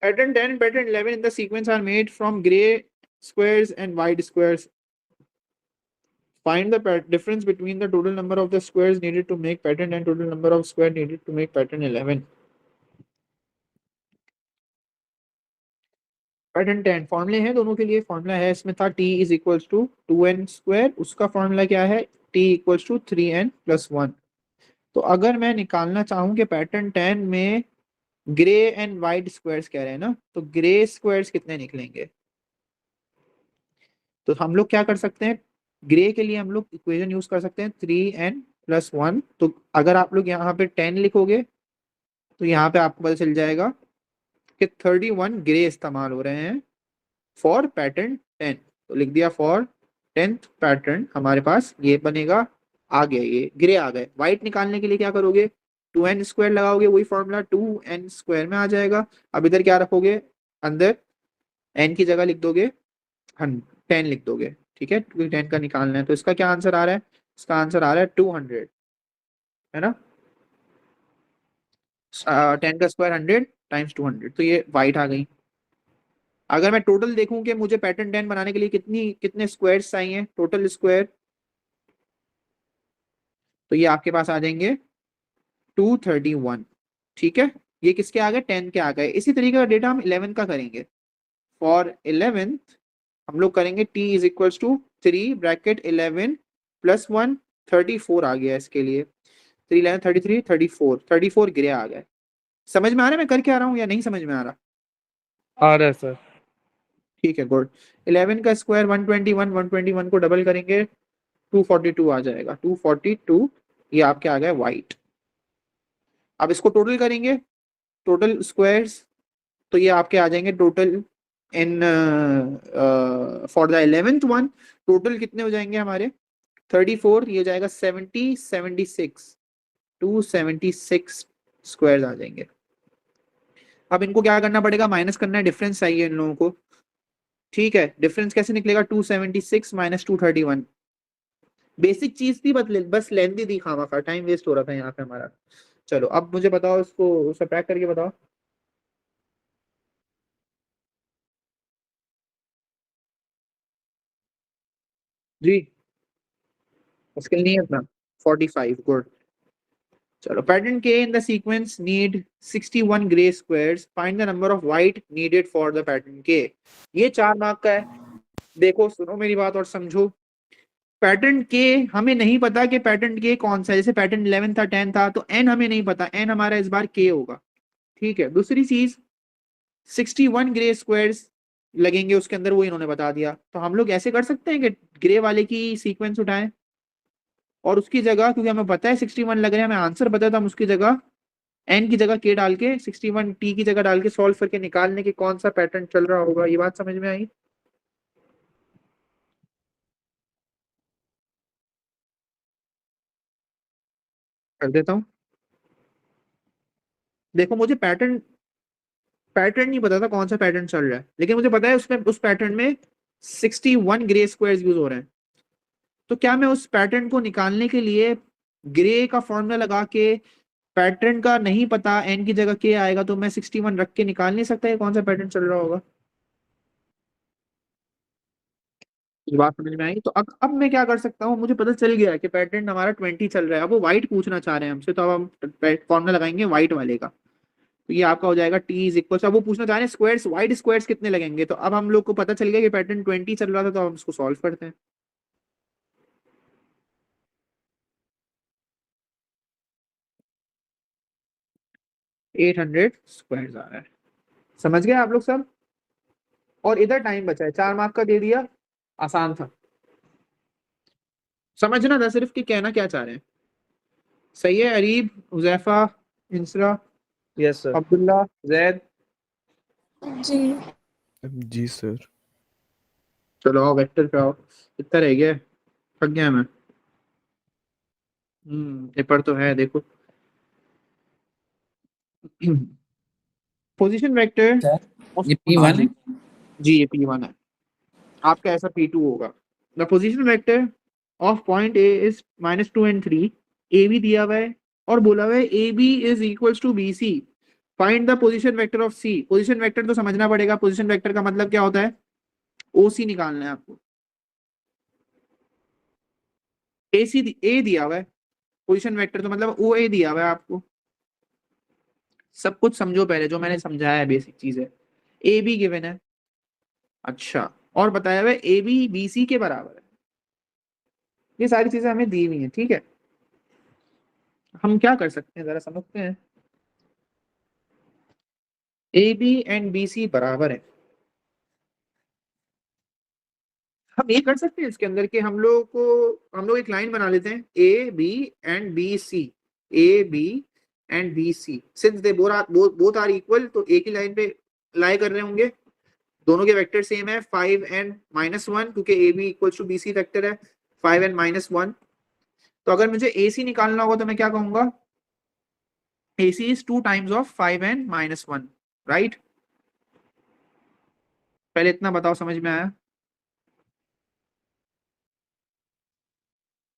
Pattern 10 and pattern 11 in the sequence are made from gray squares and white squares. Find the difference between the total number of the squares needed to make pattern and total number of square needed to make pattern 11. Pattern 10 फॉर्मूले हैं दोनों के लिए। Formula है इसमें था t is equals to 2n square, उसका formula क्या है t equals to 3n plus 1। तो अगर मैं निकालना चाहूँ कि पैटर्न 10 में ग्रे एंड वाइट स्क्वायर्स कह रहे हैं ना, तो ग्रे स्क्वायर्स कितने निकलेंगे? तो हम लोग क्या कर सकते हैं, ग्रे के लिए हम लोग इक्वेशन यूज कर सकते हैं 3n प्लस 1। तो अगर आप लोग यहाँ पे 10 लिखोगे तो यहाँ पे आपको पता चल जाएगा कि 31 ग्रे इस्तेमाल हो रहे हैं फॉर पैटर्न 10। तो लिख दिया फॉर 10th पैटर्न, हमारे पास ये बनेगा। आ गया, ये ग्रे आ गए। व्हाइट निकालने के लिए क्या करोगे, 2n स्क्वायर लगाओगे, वही फॉर्मूला 2n स्क्वायर में आ जाएगा। अब इधर क्या रखोगे, अंदर n की जगह लिख दोगे 10 लिख दोगे, ठीक है, क्योंकि 10 का निकालना है। तो इसका क्या आंसर आ रहा है, इसका आंसर आ रहा है 200, है ना। 10 का स्क्वायर 100 टाइम्स 200, तो ये वाइट आ गई। अगर मैं टोटल देखूं कि मुझे पैटर्न 10 बनाने के लिए कितने स्क्वायर्स चाहिए, टोटल स्क्वायर, तो ये आपके पास आ जाएंगे 231, ठीक है। ये किसके आ गए, 10 के आ गए। इसी तरीके का डेटा हम 11 का करेंगे। फॉर 11th हम लोग करेंगे t is equals to 3 bracket 11 plus 1, 34 आ गया इसके लिए। 3 11 33 34, 34 ग्रे आ गए। समझ में आ रहा है मैं कर क्या रहा हूँ या नहीं समझ में आ रहा? आ रहा है सर। ठीक है, गुड। 11 का स्क्वायर 121, 121 को डबल करेंगे 242 आ जाएगा, 242। ये आपके आ गए वाइट। अब इसको टोटल करेंगे, टोटल स्क्वायर्स, तो ये आपके आ जाएंगे total in for the 11th one. Total कितने हो जाएंगे हमारे, 34, ये जाएगा 70 76, 276 स्क्वायर्स आ जाएंगे। अब इनको क्या करना पड़ेगा, माइनस करना है, डिफरेंस चाहिए इन लोगों को, ठीक है। डिफरेंस कैसे निकलेगा, 276 माइनस 231। बेसिक चीज थी, बस लेंथी थी, खामा टाइम वेस्ट हो रहा था यहाँ पे हमारा। चलो अब मुझे बताओ, इसको सब्ट्रैक्ट करके बताओ। जी, मुश्किल नहीं है इतना। 45, गुड। चलो, पैटर्न के in the sequence need 61 grey squares, find the number of white needed for the pattern के। ये 4 मार्क का है। देखो सुनो मेरी बात और समझो। पैटर्न के हमें नहीं पता कि पैटर्न के कौन सा है, जैसे पैटर्न 11 था 10 था, तो एन हमें नहीं पता, एन हमारा इस बार के होगा, ठीक है। दूसरी चीज 61 ग्रे स्क्वायर्स लगेंगे उसके अंदर, वो इन्होंने बता दिया। तो हम लोग ऐसे कर सकते हैं कि ग्रे वाले की सीक्वेंस उठाएं और उसकी जगह, क्योंकि हमें पता है 61 लग रहे हैं, हमें आंसर पता है, तो हम उसकी जगह एन की जगह के डाल के 61 टी की जगह डाल के सॉल्व करके निकालने की कौन सा पैटर्न चल रहा होगा। ये बात समझ में आई? कर देता हूँ। देखो मुझे पैटर्न पैटर्न नहीं पता था कौन सा पैटर्न चल रहा है, लेकिन मुझे पता है उसमें उस पैटर्न में 61 ग्रे स्क्वायर्स यूज हो रहे हैं। तो क्या मैं उस पैटर्न को निकालने के लिए ग्रे का फॉर्मूला लगा के, पैटर्न का नहीं पता एन की जगह के आएगा, तो मैं 61 रख के निकाल नहीं सकता है कौन सा पैटर्न चल रहा होगा? ये बात समझ में आई? तो अब मैं क्या कर सकता हूँ, मुझे पता चल गया कि पैटर्न हमारा 20 चल रहा है। अब वो व्हाइट पूछना चाह रहे हैं हमसे, तो अब हम फॉर्मूला लगाएंगे व्हाइट वाले का। तो ये आपका हो जाएगा टी इज इक्वल, अब वो पूछना चाह रहे हैं स्क्वायर्स, व्हाइट स्क्वायर्स कितने लगेंगे। तो अब हम लोग को पता चल गया कि पैटर्न 20 चल रहा था, तो हम इसको सॉल्व करते हैं। एट 800 स्क्वायर आ रहा है। समझ गए आप लोग सब? और इधर टाइम बचा है, 4 मार्क का दे दिया, आसान था। समझना था सिर्फ कि कहना क्या चाह रहे हैं। सही है, अरीब, हुजैफा, इंसरा, यस सर। अब्दुल्ला, जैद। जी जी सर। चलो आओ वेक्टर पे आओ। कितना रह गया, थक गया मैं। पेपर तो है देखो। Position vector. ये P1 है। जी ये P1 है, आपका ऐसा P2 होगा। The position vector of point A is -2 and 3, A B दिया हुआ है और बोला हुआ है A B is equals to B C, find the position vector of C. Position vector तो समझना पड़ेगा, पोजीशन वेक्टर का मतलब क्या होता है, ओ सी निकालना है आपको। ए दिया हुआ है, पोजीशन वेक्टर तो मतलब ओ ए दिया हुआ है आपको। सब कुछ समझो पहले जो मैंने समझाया है, बेसिक चीज है। ए बी गिवन है, अच्छा, और बताया हुआ ए बी बी सी के बराबर है। ये सारी चीजें हमें दी हुई हैं, ठीक है। हम क्या कर सकते हैं जरा समझते हैं। A B and B C बराबर है, हम ये कर सकते हैं इसके अंदर कि हम लोग एक लाइन बना लेते हैं, A B and B C, A B and B C, since they both are equal, तो एक ही लाइन पे लाई कर रहे होंगे, दोनों के वेक्टर सेम है 5 एंड -1, क्योंकि A B equal to B C vector है 5 एंड -1। तो अगर मुझे ए सी निकालना होगा तो मैं क्या कहूंगा, A C is 2 times of 5 and -1, right. पहले इतना बताओ, समझ में आया?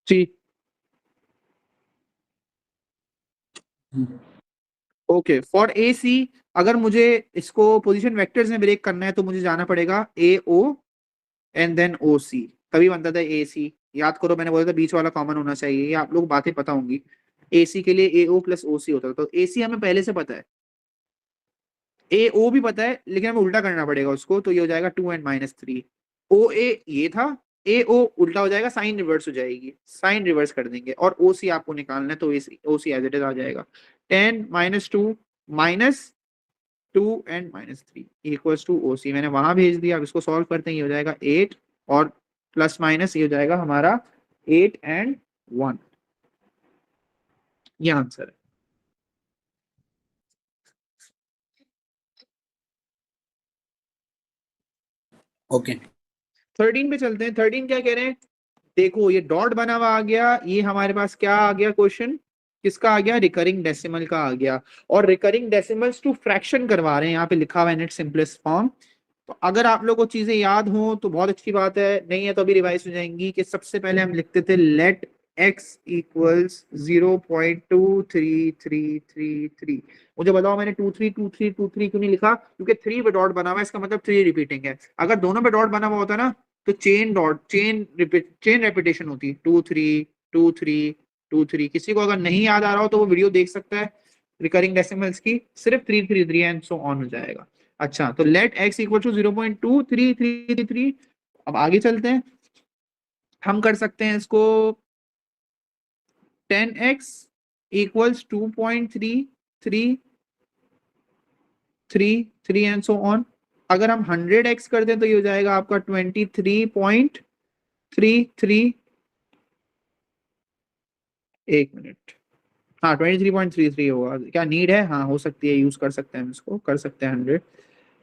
जी, ओके। फॉर ए सी अगर मुझे इसको पोजीशन वेक्टर्स में ब्रेक करना है तो मुझे जाना पड़ेगा ए ओ एंड देन ओ सी, तभी बनता था ए सी। याद करो, मैंने बोला था बीच वाला कॉमन होना चाहिए, ये आप लोग बातें पता होंगी। ए सी के लिए ए ओ प्लस ओ सी होता था, तो ए सी हमें पहले से पता है, ए ओ भी पता है, लेकिन हमें उल्टा करना पड़ेगा उसको, तो ये हो जाएगा 2 एंड -3। ओ ए ये था, ए ओ उल्टा हो जाएगा, साइन रिवर्स हो जाएगी, साइन रिवर्स कर देंगे, और ओ सी आपको निकालना है, तो ओ सी एज इट इज आ जाएगा 10 -2 -2 एंड -3 इक्वल्स टू ओ सी। मैंने वहां भेज दिया, अब इसको सॉल्व करते हैं, ये हो जाएगा 8 और प्लस माइनस ये हो जाएगा हमारा 8 एंड 1, ये आंसर है। ओके 13 पे चलते हैं। 13 क्या कह रहे हैं, देखो ये डॉट बना हुआ आ गया, ये हमारे पास क्या आ गया, क्वेश्चन किसका आ गया, रिकरिंग डेसिमल का आ गया, और रिकरिंग डेसिमल्स टू फ्रैक्शन करवा रहे हैं, यहाँ पे लिखा हुआ है इन इट्स सिंपलेस्ट फॉर्म। तो अगर आप लोगों को चीजें याद हो तो बहुत अच्छी बात है, नहीं है तो अभी रिवाइज हो जाएंगी। कि सबसे पहले हम लिखते थे लेट x इक्वल्स 0.23333। मुझे बताओ मैंने 232323 क्यों नहीं लिखा, क्योंकि 3 पे डॉट बना हुआ है, इसका मतलब 3 रिपीटिंग है। अगर दोनों पे डॉट बना हुआ होता ना तो चेन रेपिटेशन होती, 232323। किसी को अगर नहीं याद आ रहा हो तो वो वीडियो देख सकता है रिकरिंग डेसिमल्स की, सिर्फ 333 एंड सो ऑन हो जाएगा। अच्छा, तो लेट x इक्वल टू 0.2333। अब आगे चलते हैं, हम कर सकते हैं इसको 10x equals 2.3333 and so on. अगर हम 100x कर दें तो ये हो जाएगा आपका 23.33। एक मिनट, हाँ 23.33 होगा, क्या नीड है, हाँ हो सकती है, यूज कर सकते हैं, हम इसको कर सकते हैं 100।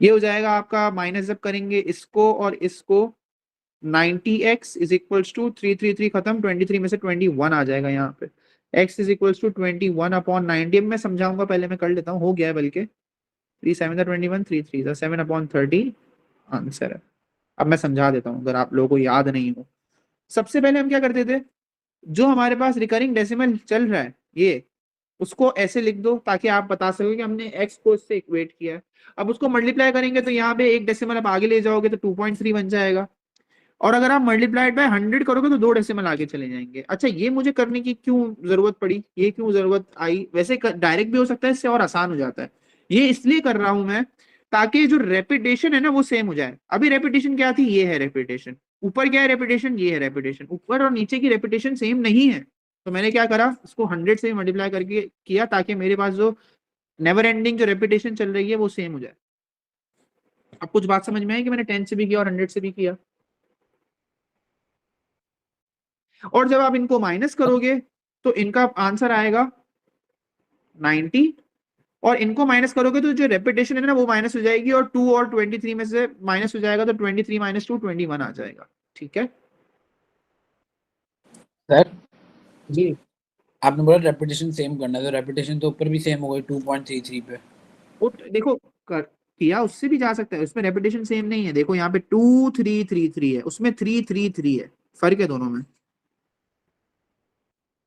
ये हो जाएगा आपका, माइनस जब करेंगे इसको और इसको, 90x इज इक्वल्स टू 333 खत्म, 23 में से 21 आ जाएगा यहाँ पे, x इज इक्वल्स टू 21/90। अब मैं समझाऊंगा, पहले मैं कर लेता हूँ, हो गया है बल्कि, 3 7 21, 3 3 7/30 आंसर है। अब मैं समझा देता हूँ अगर आप लोगों को याद नहीं हो। सबसे पहले हम क्या करते थे, जो हमारे पास रिकरिंग डेसिमल चल रहा है ये, उसको ऐसे लिख दो ताकि आप बता सको कि हमने x को इससे इक्वेट किया है। अब उसको मल्टीप्लाई करेंगे तो यहाँ पे एक डेसिमल आप आगे ले जाओगे तो 2.3 बन जाएगा, और अगर आप मल्टीप्लाइड बाय 100 करोगे तो 2 डेसिमल आगे चले जाएंगे। अच्छा, ये मुझे करने की क्यों जरूरत पड़ी, ये क्यों जरूरत आई, वैसे डायरेक्ट भी हो सकता है, इससे और आसान हो जाता है। ये इसलिए कर रहा हूं मैं ताकि जो रेपिटेशन है ना वो सेम हो जाए। अभी रेपिटेशन क्या थी, ये है रेपिटेशन, ऊपर क्या है रेपिटेशन, ये है रेपिटेशन, ऊपर और नीचे की रेपिटेशन सेम नहीं है। तो मैंने क्या करा, इसको 100 से मल्टीप्लाई करके किया ताकि मेरे पास जो नेवर एंडिंग जो रेपिटेशन चल रही है वो सेम हो जाए। अब कुछ बात समझ में आई कि मैंने 10 से भी किया और 100 से भी किया। और जब आप इनको माइनस करोगे तो इनका आंसर आएगा 90, और इनको माइनस करोगे तो जो रेपिटेशन है ना वो माइनस हो जाएगी, और 2 और 23 में से माइनस हो जाएगा, तो 23 - 2 21 आ जाएगा। ठीक है सर, जी आपने बोला रेपिटेशन सेम करना है, तो रेपिटेशन तो ऊपर भी सेम हो गई 2.33 पे। वो देखो किया उससे भी जा सकता है, उसमें रेपिटेशन सेम नहीं है। देखो यहाँ पे 2333 है, उसमें 333 है, फर्क है दोनों में।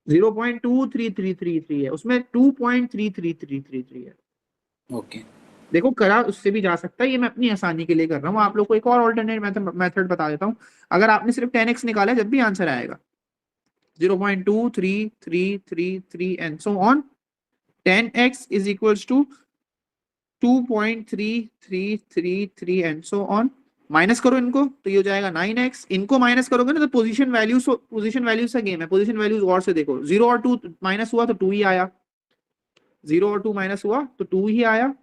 0.23333 है, उसमें 2.33333 है। ओके देखो करा उससे भी जा सकता है, ये मैं अपनी आसानी के लिए कर रहा हूँ। आप लोग को एक और ऑल्टरनेट मेथड बता देता हूँ। अगर आपने सिर्फ 10x निकाला जब भी आंसर आएगा 0.2333 and so on, 10x is equals to 2.3333 and so on. Minus करो इनको तो ये हो जाएगा 9x, इनको माइनस करोगे ना तो पोजीशन वैल्यूज का गेम है, पोजीशन वैल्यूज गौर से देखो, 0 और 2 माइनस हुआ तो 2 ही आया, 0 और 2 माइनस हुआ तो 2 ही आया।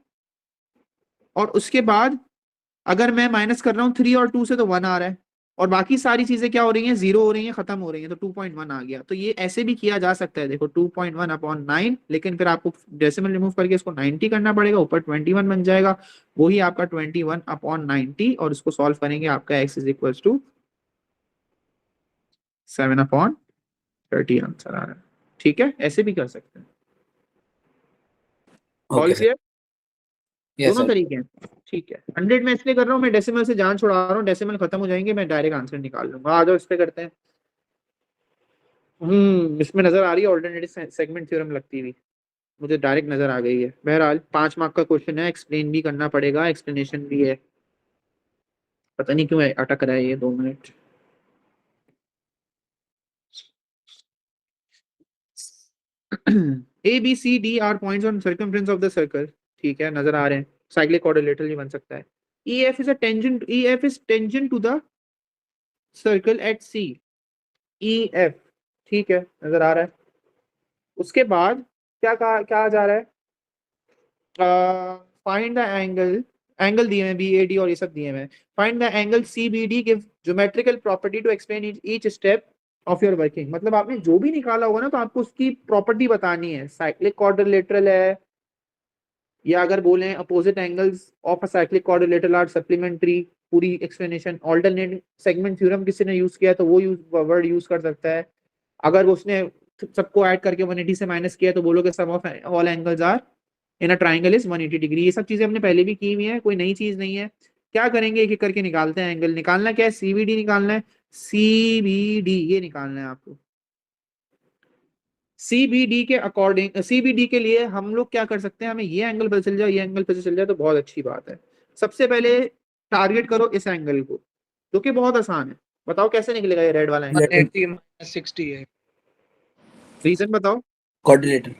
और उसके बाद अगर मैं माइनस कर रहा हूँ 3 और 2 से तो 1 आ रहा है, और बाकी सारी चीजें क्या हो रही हैं, 0 हो रही हैं, खत्म हो रही हैं, तो 2.1 आ गया। तो ये ऐसे भी किया जा सकता है, देखो 2.1 अपॉन 9, लेकिन फिर आपको डेसिमल रिमूव करके इसको 90 करना पड़ेगा, ऊपर 21 बन जाएगा, वही आपका 21 अपॉन 90, और इसको सॉल्व करेंगे आपका x is equal to 7 upon 30 answer आ रहा है। ठीक है, ऐसे भी कर सकते हैं। Okay sir. यस दोनों सर। तरीके हैं। ठीक है, 100 में इसलिए कर रहा हूँ, मैं डेसिमल से जान छुड़ा रहा हूँ, डेसिमल खत्म हो जाएंगे, मैं डायरेक्ट आंसर निकाल लूंगा। आ जाओ इस पे करते हैं। इसमें नजर आ रही है ऑल्टरनेटिव सेगमेंट थ्योरम लगती हुई, मुझे डायरेक्ट नजर आ गई है। बहरहाल 5 मार्क का क्वेश्चन है, एक्सप्लेन भी करना पड़ेगा, एक्सप्लेनेशन भी है, पता नहीं क्यों अटक रहा है ये 2 मिनट। A B C D are points on circumference of the circle, ठीक है, नजर आ रहे हैं, साइक्लिक क्वाड्रिलेटरल भी बन सकता है। E F is tangent to the circle at C, E F, ठीक है, नजर आ रहा है। उसके बाद क्या जा रहा है, फाइंड द एंगल दिए हैं बी ए डी और ये सब दिए हैं, find the angle C B D, give geometrical property to explain each step of your working. मतलब आपने जो भी निकाला होगा ना तो आपको उसकी प्रॉपर्टी बतानी है, साइक्लिक क्वाड्रिलेटरल है, या अगर बोले opposite angles of a cyclic quadrilateral are supplementary, पूरी एक्सप्लेनेशन। ऑल्टरनेट सेगमेंट थ्योरम किसी ने यूज किया तो वो वर्ड यूज कर सकता है। अगर उसने सबको ऐड करके 180 से माइनस किया तो बोलोगे sum of all angles are in a triangle is 180 degree. ये सब चीजें हमने पहले भी की हुई है, कोई नई चीज नहीं है। क्या करेंगे, एक एक करके निकालते हैं एंगल। निकालना क्या है, सीबीडी निकालना है, सीबीडी ये निकालना है आपको। सीबीडी के अकॉर्डिंग, सीबीडी के लिए हम लोग क्या कर सकते हैं, हमें ये एंगल पता चल जाए, ये एंगल पता चल जाए तो बहुत अच्छी बात है। सबसे पहले टारगेट करो इस एंगल को, जो कि बहुत आसान है। बताओ कैसे निकलेगा ये रेड वाला एंगल, 180 minus 68 रीजन बताओ। कोऑर्डिनेटर।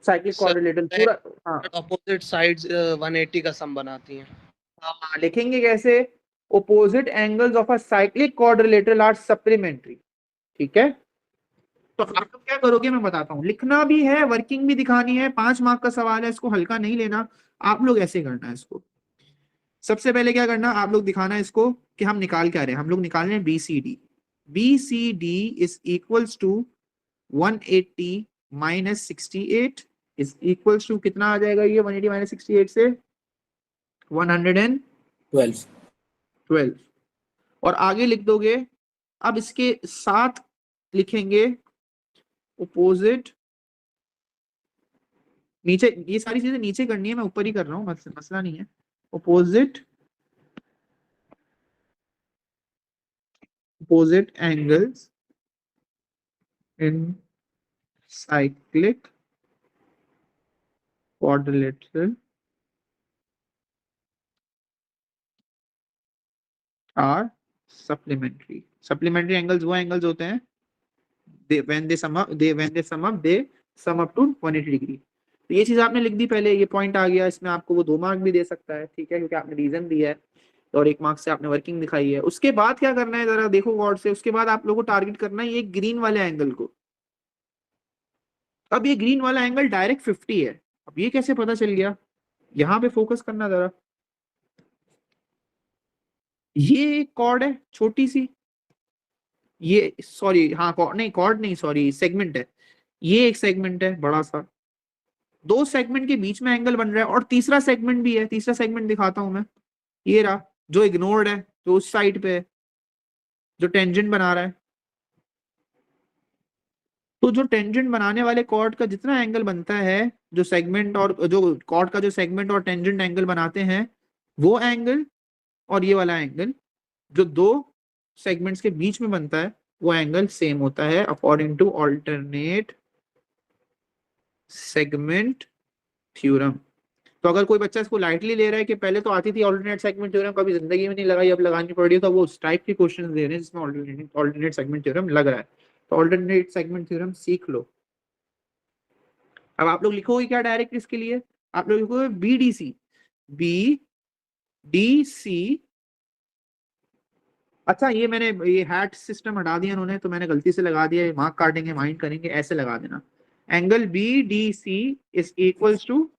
साइक्लिक सर, क्वाड्रिलेटरल पूरा, हाँ अपोजिट साइड्स 180 का सम बनाती हैं। हाँ, लिखेंगे कैसे, opposite angles of a cyclic quadrilateral are supplementary, ठीक है। तो आप लोग क्या करोगे मैं बताता हूँ, लिखना भी है, वर्किंग भी दिखानी है, 5 मार्क का सवाल है, इसको हल्का नहीं लेना। आप लोग ऐसे करना है इसको, सबसे पहले क्या करना, आप लोग दिखाना है इसको कि हम निकाल क्या रहे हैं। हम लोग निकाल रहे हैं B C D, B C D is equals to 180 minus 68 is equals to कितना आ जाएगा ये 180 माइनस 68 से 112, और आगे लिख दोगे। अब इसके साथ लिखेंगे ओपोजिट, नीचे ये सारी चीजें नीचे करनी है, मैं ऊपर ही कर रहा हूँ, मसला नहीं है। opposite angles in cyclic quadrilateral are supplementary. Supplementary angles वो angles होते हैं when they sum up they sum up to 180 degree. तो ये चीज आपने लिख दी पहले, ये पॉइंट आ गया, इसमें आपको वो 2 मार्क भी दे सकता है, ठीक है, क्योंकि आपने रीजन दिया है और 1 मार्क से आपने वर्किंग दिखाई है। उसके बाद क्या करना है जरा देखो गौर से, उसके बाद आप लोगों को टारगेट करना है ये ग्रीन वाले एंगल को। अब ये ग्रीन वाला एंगल डायरेक्ट 50 है, अब ये कैसे पता चल गया, यहां पे फोकस करना जरा। ये एक कॉर्ड है छोटी सी, ये सॉरी हाँ कॉर्ड नहीं सॉरी सेगमेंट है, ये एक सेगमेंट है बड़ा सा, 2 सेगमेंट के बीच में एंगल बन रहा है, और तीसरा सेगमेंट भी है, तीसरा सेगमेंट दिखाता हूं मैं, ये रहा जो इग्नोर्ड है, जो उस साइड पे है, जो टेंजेंट बना रहा है। तो जो टेंजेंट बनाने वाले कॉर्ड का जितना एंगल बनता है, जो सेगमेंट और जो कॉर्ड का जो सेगमेंट और टेंजेंट एंगल बनाते हैं, वो एंगल और ये वाला एंगल जो 2 सेगमेंट्स के बीच में बनता है, वो एंगल सेम होता है according to alternate segment theorem. तो अगर कोई बच्चा इसको लाइटली ले रहा है कि पहले तो आती थी ऑल्टरनेट सेगमेंट थ्योरम, कभी जिंदगी में नहीं लगाई, अब लगानी पड़ रही है, तो वो उस टाइप के क्वेश्चन दे रहे हैं जिसमें ऑल्टरनेट सेगमेंट थ्योरम लग रहा है। तो ऑल्टरनेट सेगमेंट थ्योरम सीख लो। अब आप लोग लिखोगे क्या डायरेक्ट इसके लिए, आप लोग लिखोगे B D C, B D C अच्छा ये मैंने ये हैट सिस्टम हटा दिया उन्होंने, तो मैंने गलती से लगा दिया, मार्क काटेंगे माइंड करेंगे, ऐसे लगा देना। Angle B D C is equals to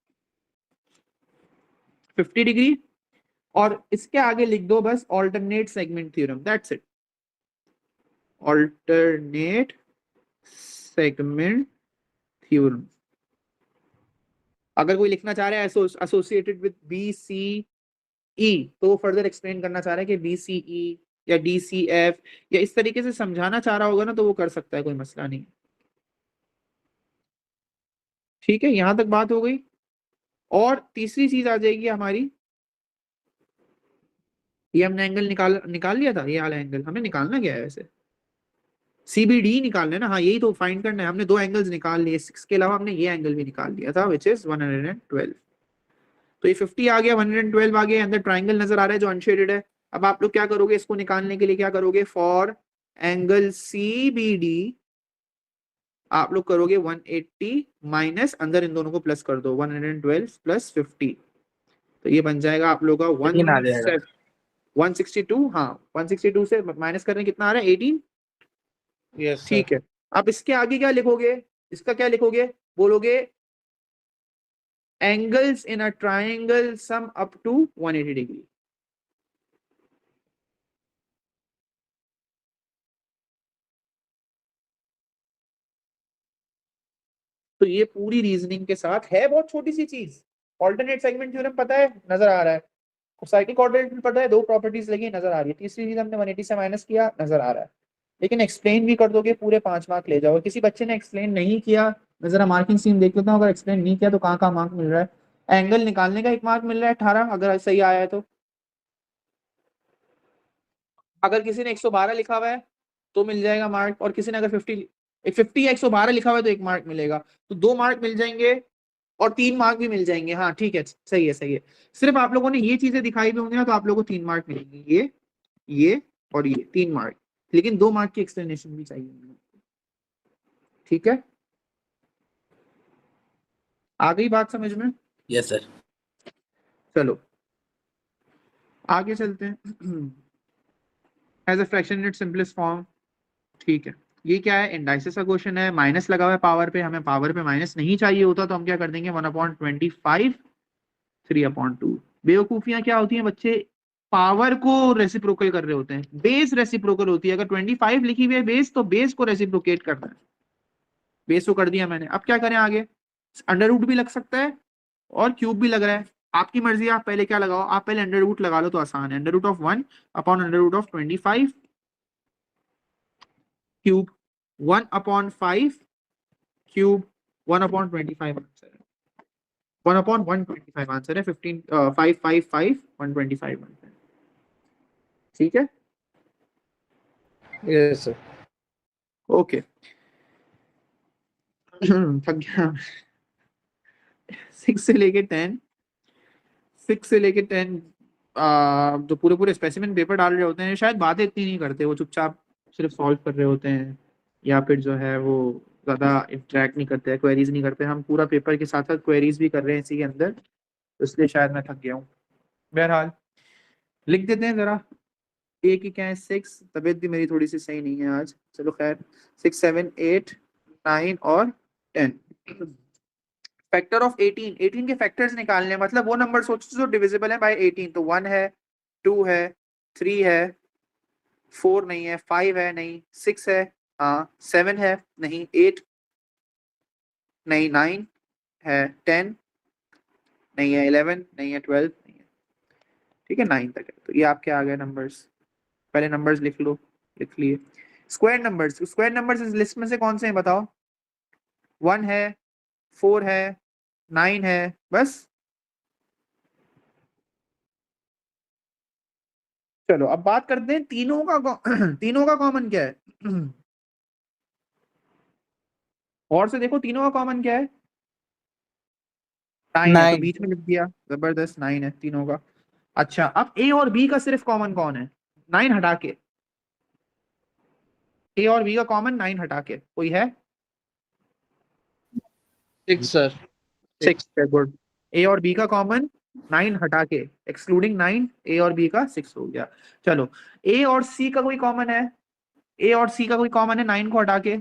50 degree, और इसके आगे लिख दो बस alternate segment theorem, that's it. Alternate segment theorem. अगर कोई लिखना चाह रहा है associated with B C E, तो वो फर्दर एक्सप्लेन करना चाह रहा है कि बी सी ई या डी सी एफ या इस तरीके से समझाना चाह रहा होगा ना, तो वो कर सकता है, कोई मसला नहीं। ठीक है, यहां तक बात हो गई। और तीसरी चीज आ जाएगी हमारी, ये हमने एंगल निकाल लिया था, ये वाला एंगल हमें निकालना क्या है वैसे, सीबीडी निकालना है ना। हाँ यही तो फाइंड करना है, हमने दो एंगल्स निकाल लिए, 6 के अलावा हमने ये एंगल भी निकाल लिया था विच इज 112। तो ये 50 आ गया, 112 आ गया, अंदर ट्राइंगल नजर आ रहा है जो अनशेडेड है। अब आप लोग क्या करोगे, इसको निकालने के लिए क्या करोगे, फॉर एंगल सीबीडी आप लोग करोगे 180 माइनस, अंदर इन दोनों को प्लस कर दो, 112 प्लस 50, तो ये बन जाएगा आप लोग का 18 आ जाएगा। 162। हाँ 162 से माइनस करने कितना आ रहा है, 18। Yes sir. ठीक है, अब इसके आगे क्या लिखोगे, इसका क्या लिखोगे, बोलोगे angles in a triangle sum up to 180 degree. तो ये पूरी रीजनिंग के साथ है, बहुत छोटी सी चीज। ऑल्टरनेट सेगमेंट थ्योरम पता है, नजर आ रहा है, साइक्लिक कोऑर्डिनेट पता है, दो प्रॉपर्टीज लगी नजर आ रही है, तीसरी चीज हमने 180 से माइनस किया, नजर आ रहा है। लेकिन एक्सप्लेन भी कर दोगे, पूरे 5 मार्क ले जाओगे। किसी बच्चे ने एक्सप्लेन नहीं किया, मैं जरा मार्किंग स्कीम देख लेता हूँ, अगर एक्सप्लेन नहीं किया तो कहाँ कहाँ मार्क मिल रहा है। एंगल निकालने का 1 मार्क मिल रहा है 18, अगर सही आया है तो। अगर किसी ने 112 लिखा हुआ है तो मिल जाएगा मार्क, और किसी ने अगर 50 या 112 लिखा हुआ है तो 1 मार्क मिलेगा, तो 2 मार्क मिल जाएंगे, और 3 मार्क भी मिल जाएंगे। हाँ ठीक है, सही है सही है। सिर्फ आप लोगों ने ये चीजें दिखाई भी होंगी ना, तो आप लोगों को 3 मार्क मिलेंगे, ये और ये 3 मार्क, लेकिन 2 मार्क की एक्सप्लेनेशन भी चाहिए। ठीक है, आ गई बात समझ में? Yes sir. चलो आगे चलते हैं। As a fraction in its simplest form. ठीक है, ये क्या है, इंडाइसिस का क्वेश्चन है, माइनस लगा हुआ है पावर पे, हमें पावर पे माइनस नहीं चाहिए होता, तो हम क्या कर देंगे 1/25 3/2। बेवकूफियां क्या होती हैं बच्चे, पावर को रेसिप्रोकल कर रहे होते हैं, बेस रेसिप्रोकल होती है। अगर 25 लिखी हुई है बेस, तो बेस को रेसिप्रोकेट करना है। बेस को कर दिया मैंने, अब क्या करें आगे, अंडर रूट भी लग सकता है और क्यूब भी लग रहा है, आपकी मर्जी। आप पहले क्या लगाओ, आप पहले अंडर रूट लगा लो तो आसान है, under root of 1 upon under root of 25 cube, 1/5 cube, 1/25 answer है, 1/125 आंसर है, 555 125 आंसर है। ठीक है, यस सर। ओके। थक गया। 6 से लेके 10, 6 से लेके 10 जो पूरे पूरे स्पेसिमेन पेपर डाल रहे होते हैं, शायद बातें इतनी नहीं करते, वो चुपचाप सिर्फ सॉल्व कर रहे होते हैं, या फिर जो है वो ज्यादा इंटरेक्ट नहीं करते हैं, क्वेरीज नहीं करते। हम पूरा पेपर के साथ साथ क्वेरीज भी कर रहे हैं इसी के अंदर, तो इसलिए शायद मैं थक गया हूँ। बहरहाल लिख देते हैं जरा, एक ही क्या है 6, तबीयत भी मेरी थोड़ी सी सही नहीं है आज, चलो खैर। 6 7 8 9 और 10। फैक्टर ऑफ 18, 18 के फैक्टर्स निकालने हैं, मतलब वो नंबर सोचो जो डिविजिबल है बाय 18। तो 1 है, 2 है, 3 है, 4 नहीं है, 5 है नहीं, 6 है हाँ, 7 है नहीं, 8 नहीं, 9 है, 10 नहीं है, 11 नहीं है, 12 नहीं है। ठीक है, 9 तक है। तो ये आपके आ गए नंबर्स, पहले नंबर्स लिख लो, लिख लिए। स्क्वायर नंबर्स, स्क्वायर नंबर्स इस लिस्ट में से कौन से हैं बताओ? 1 है, 4 है, 9 है, बस। चलो अब बात करते हैं तीनों का तीनों का कॉमन क्या है। और से देखो तीनों का कॉमन क्या है, 9 है, तो 9 बीच में लिख दिया, जबरदस्त, 9 है तीनों का। अच्छा अब ए और बी का सिर्फ कॉमन कौन है, 9 हटा के, ए और बी का कॉमन 9 हटा के कोई है? 6 सर। 6 है, गुड। ए और बी का कॉमन 9 हटा के, एक्सक्लूडिंग 9, ए और बी का 6 हो गया। चलो ए और सी का कोई कॉमन है, ए और सी का कोई कॉमन है 9 को हटा के,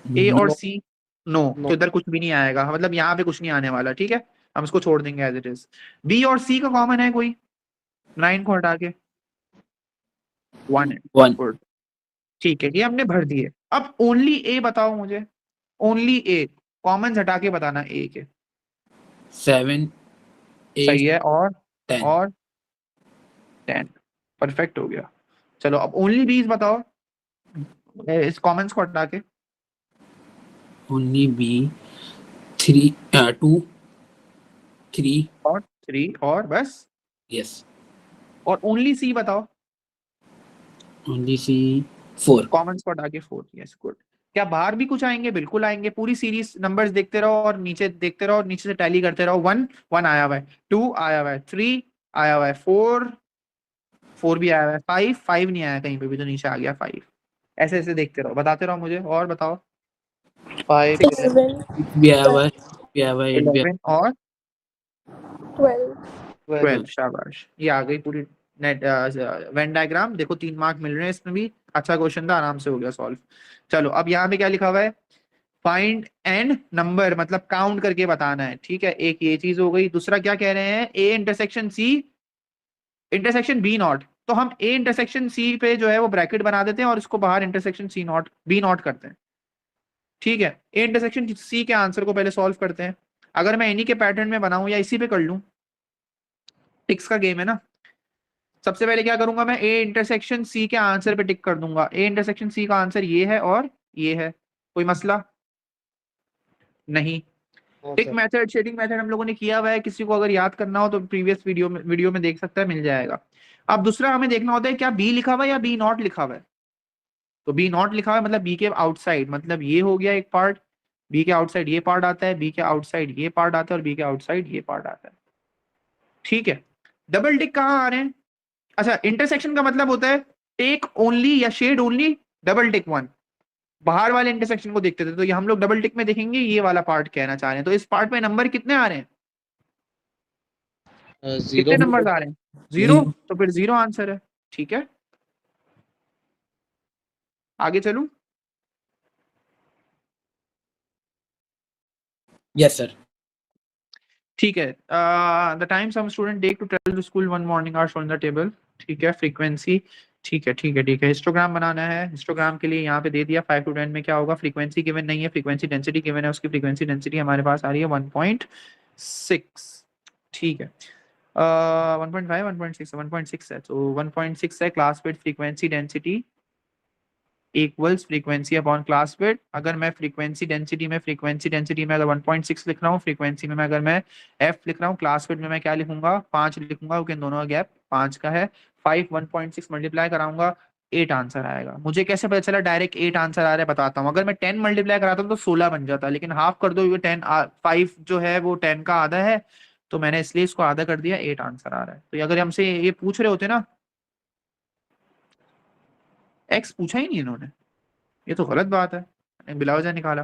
ए और No. सी नो, तो इधर कुछ भी नहीं आएगा, मतलब यहाँ पे कुछ नहीं आने वाला, ठीक है, हम इसको छोड़ देंगे एज इट इज। बी और सी का कॉमन है कोई 9 को हटा के, 1 है, 1. गुड, ठीक है, ये हमने भर दिए। अब ओनली ए बताओ मुझे, ओनली ए, कॉमन हटा के बताना ए के। 7, 8, सही है, और 10. और 10, परफेक्ट हो गया। चलो अब ओनली बीज बताओ इस कॉमन्स को हटा के। Only B. 3, 2, 3. और 3 और बस, Yes. और ओनली सी बताओ Only C. 4. कॉमन्स को हटा के 4, यस गुड। क्या बाहर भी कुछ आएंगे? बिल्कुल आएंगे, पूरी सीरीज नंबर्स देखते रहो और नीचे देखते रहो और नीचे से टैली करते रहो। 1 आया हुआ है, 2 आया हुआ है, 3 आया हुआ है, 4 भी आया हुआ है, 5 नहीं आया कहीं पे भी, तो नीचे आ गया 5। ऐसे ऐसे देखते रहो, बताते रहो मुझे, और बताओ। 5, 11, 6 भी आया हुआ है, 6 भी आया हुआ है, 8 भी आया 11 और 12, 12, शाबाश, ये आ गई पूरी नेट वेन डायग्राम। देखो 3 मार्क मिल रहे हैं इसमें भी, अच्छा क्वेश्चन था, आराम से हो गया सॉल्व। चलो अब यहाँ पे क्या लिखा हुआ है, फाइंड एंड नंबर, मतलब काउंट करके बताना है, ठीक है, एक ये चीज हो गई। दूसरा क्या कह रहे हैं, A intersection C intersection B not, तो हम ए इंटरसेक्शन सी पे जो है वो ब्रैकेट बना देते हैं और इसको बाहर intersection C not B not करते हैं, ठीक है। ए इंटरसेक्शन सी के आंसर को पहले सॉल्व करते हैं। अगर मैं इन्हीं के पैटर्न में बनाऊं या इसी पे कर लूं, टिक्स का गेम है ना, सबसे पहले क्या करूंगा, मैं ए इंटरसेक्शन सी के आंसर पे टिक कर दूंगा। ए इंटरसेक्शन सी का आंसर ये है और ये है, कोई मसला नहीं। टिक मेथड, शेडिंग मेथड हम लोगों ने किया हुआ है, किसी को अगर याद करना हो तो प्रीवियस वीडियो में देख सकता है, मिल जाएगा। अब दूसरा हमें देखना होता है क्या बी लिखा हुआ है या बी नॉट लिखा हुआ है। तो बी नॉट लिखा हुआ है मतलब बी के आउटसाइड, मतलब ये हो गया एक पार्ट, बी के आउटसाइड ये पार्ट आता है, बी के आउटसाइड ये पार्ट आता है और बी के आउटसाइड ये पार्ट आता है, ठीक है। डबल टिक कहाँ आ रहे हैं? अच्छा, इंटरसेक्शन का मतलब होता है टेक ओनली या शेड ओनली डबल टिक 1, बाहर वाले इंटरसेक्शन को देखते थे, तो ये हम लोग डबल टिक में देखेंगे ये वाला पार्ट कहना चाह रहे हैं। तो इस पार्ट में नंबर कितने आ रहे हैं, कितने 0, नंबर आ रहे हैं? 0, तो फिर 0 आंसर है, ठीक है। आगे चलूं? Yes, sir. ठीक है। The time some student take to travel to school one morning are shown the table, ठीक है। फ्रीक्वेंसी, ठीक है ठीक है ठीक है। हिस्टोग्राम बनाना है, हिस्टोग्राम के लिए यहाँ पे दे दिया 5 to 10 में क्या होगा, फ्रीक्वेंसी गिवन नहीं है, फ्रीक्वेंसी डेंसिटी गिवन है, उसकी फ्रीक्वेंसी डेंसिटी हमारे पास आ रही है 1.6, ठीक है। 1.5 1.6 1.6 है, तो 1.6 है class width frequency density equals frequency upon class width. अगर मैं फ्रीक्वेंसी डेंसिटी में अगर 1.6 लिख रहा हूँ, फ्रीक्वेंसी में अगर मैं f लिख रहा हूँ, क्लास विड्थ में मैं क्या लिखूंगा, 5 लिखूंगा, क्योंकि इन दोनों का गैप 5 का है। 5 1.6 मल्टीप्लाई कराऊंगा, 8 आंसर आएगा। मुझे कैसे पता चला डायरेक्ट 8 आंसर आ रहा है, बताता हूँ। अगर मैं 10 मल्टीप्लाई कराता हूँ तो 16 बन जाता, लेकिन हाफ कर दो, 5 जो है वो 10 का आधा है, तो मैंने इसलिए इसको आधा कर दिया, 8 आंसर आ रहा है। तो अगर हमसे ये पूछ रहे होते ना, एक्स पूछा ही नहीं इन्होंने, ये तो गलत बात है, बिला वजह निकाला।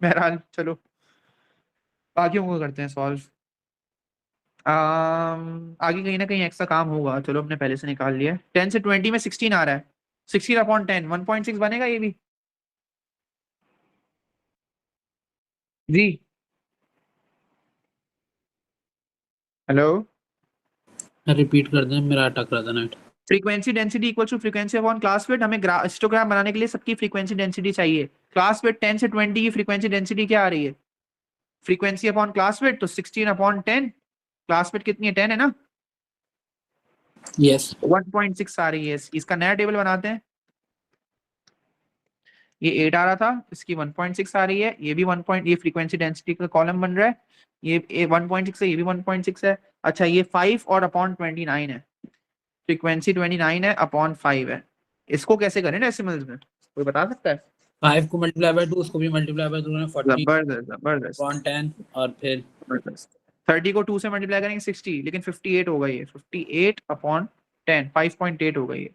बहरहाल चलो बाकियों को करते हैं सॉल्व। आगे कहीं ना कहीं एक्स्ट्रा काम होगा, चलो हमने पहले से निकाल लिया है। 10 से 20 में 16 आ रहा है, 16 अपॉन 10 1.6 बनेगा ये भी जी। हेलो, रिपीट कर दें, मेरा अटक रहा था net. Frequency density equal to frequency upon class width. हमें हिस्टोग्राम बनाने के लिए सबकी फ्रीक्वेंसी डेंसिटी चाहिए। क्लास विड्थ 10 से 20 की फ्रीक्वेंसी डेंसिटी क्या आ रही है, फ्रीक्वेंसी अपॉन क्लास विड्थ, तो 16 अपॉन 10, क्लास विड्थ कितनी है, 10 है ना, Yes. 1.6 आ रही है। इसका नया टेबल बनाते हैं, ये 8 आ रहा था, इसकी 1.6 आ रही है, ये भी 1 ये फ्रीक्वेंसी डेंसिटी का कॉलम बन रहा है, ये 1.6 है, ये भी 1.6 है। अच्छा, ये 5 और अपॉन 29 है, फ्रीक्वेंसी 29 है अपॉन 5 है। इसको कैसे करें डेसिमल्स में, कोई बता सकता है? 5 को मल्टीप्लाई बाय 2, उसको भी मल्टीप्लाई बाय 2 40 जबरदस्त जबरदस्त अपॉन 10 और फिर 30 को 2 से मल्टीप्लाई करेंगे 60, लेकिन 58 होगा, ये 58 अपॉन 10 5.8 होगा ये।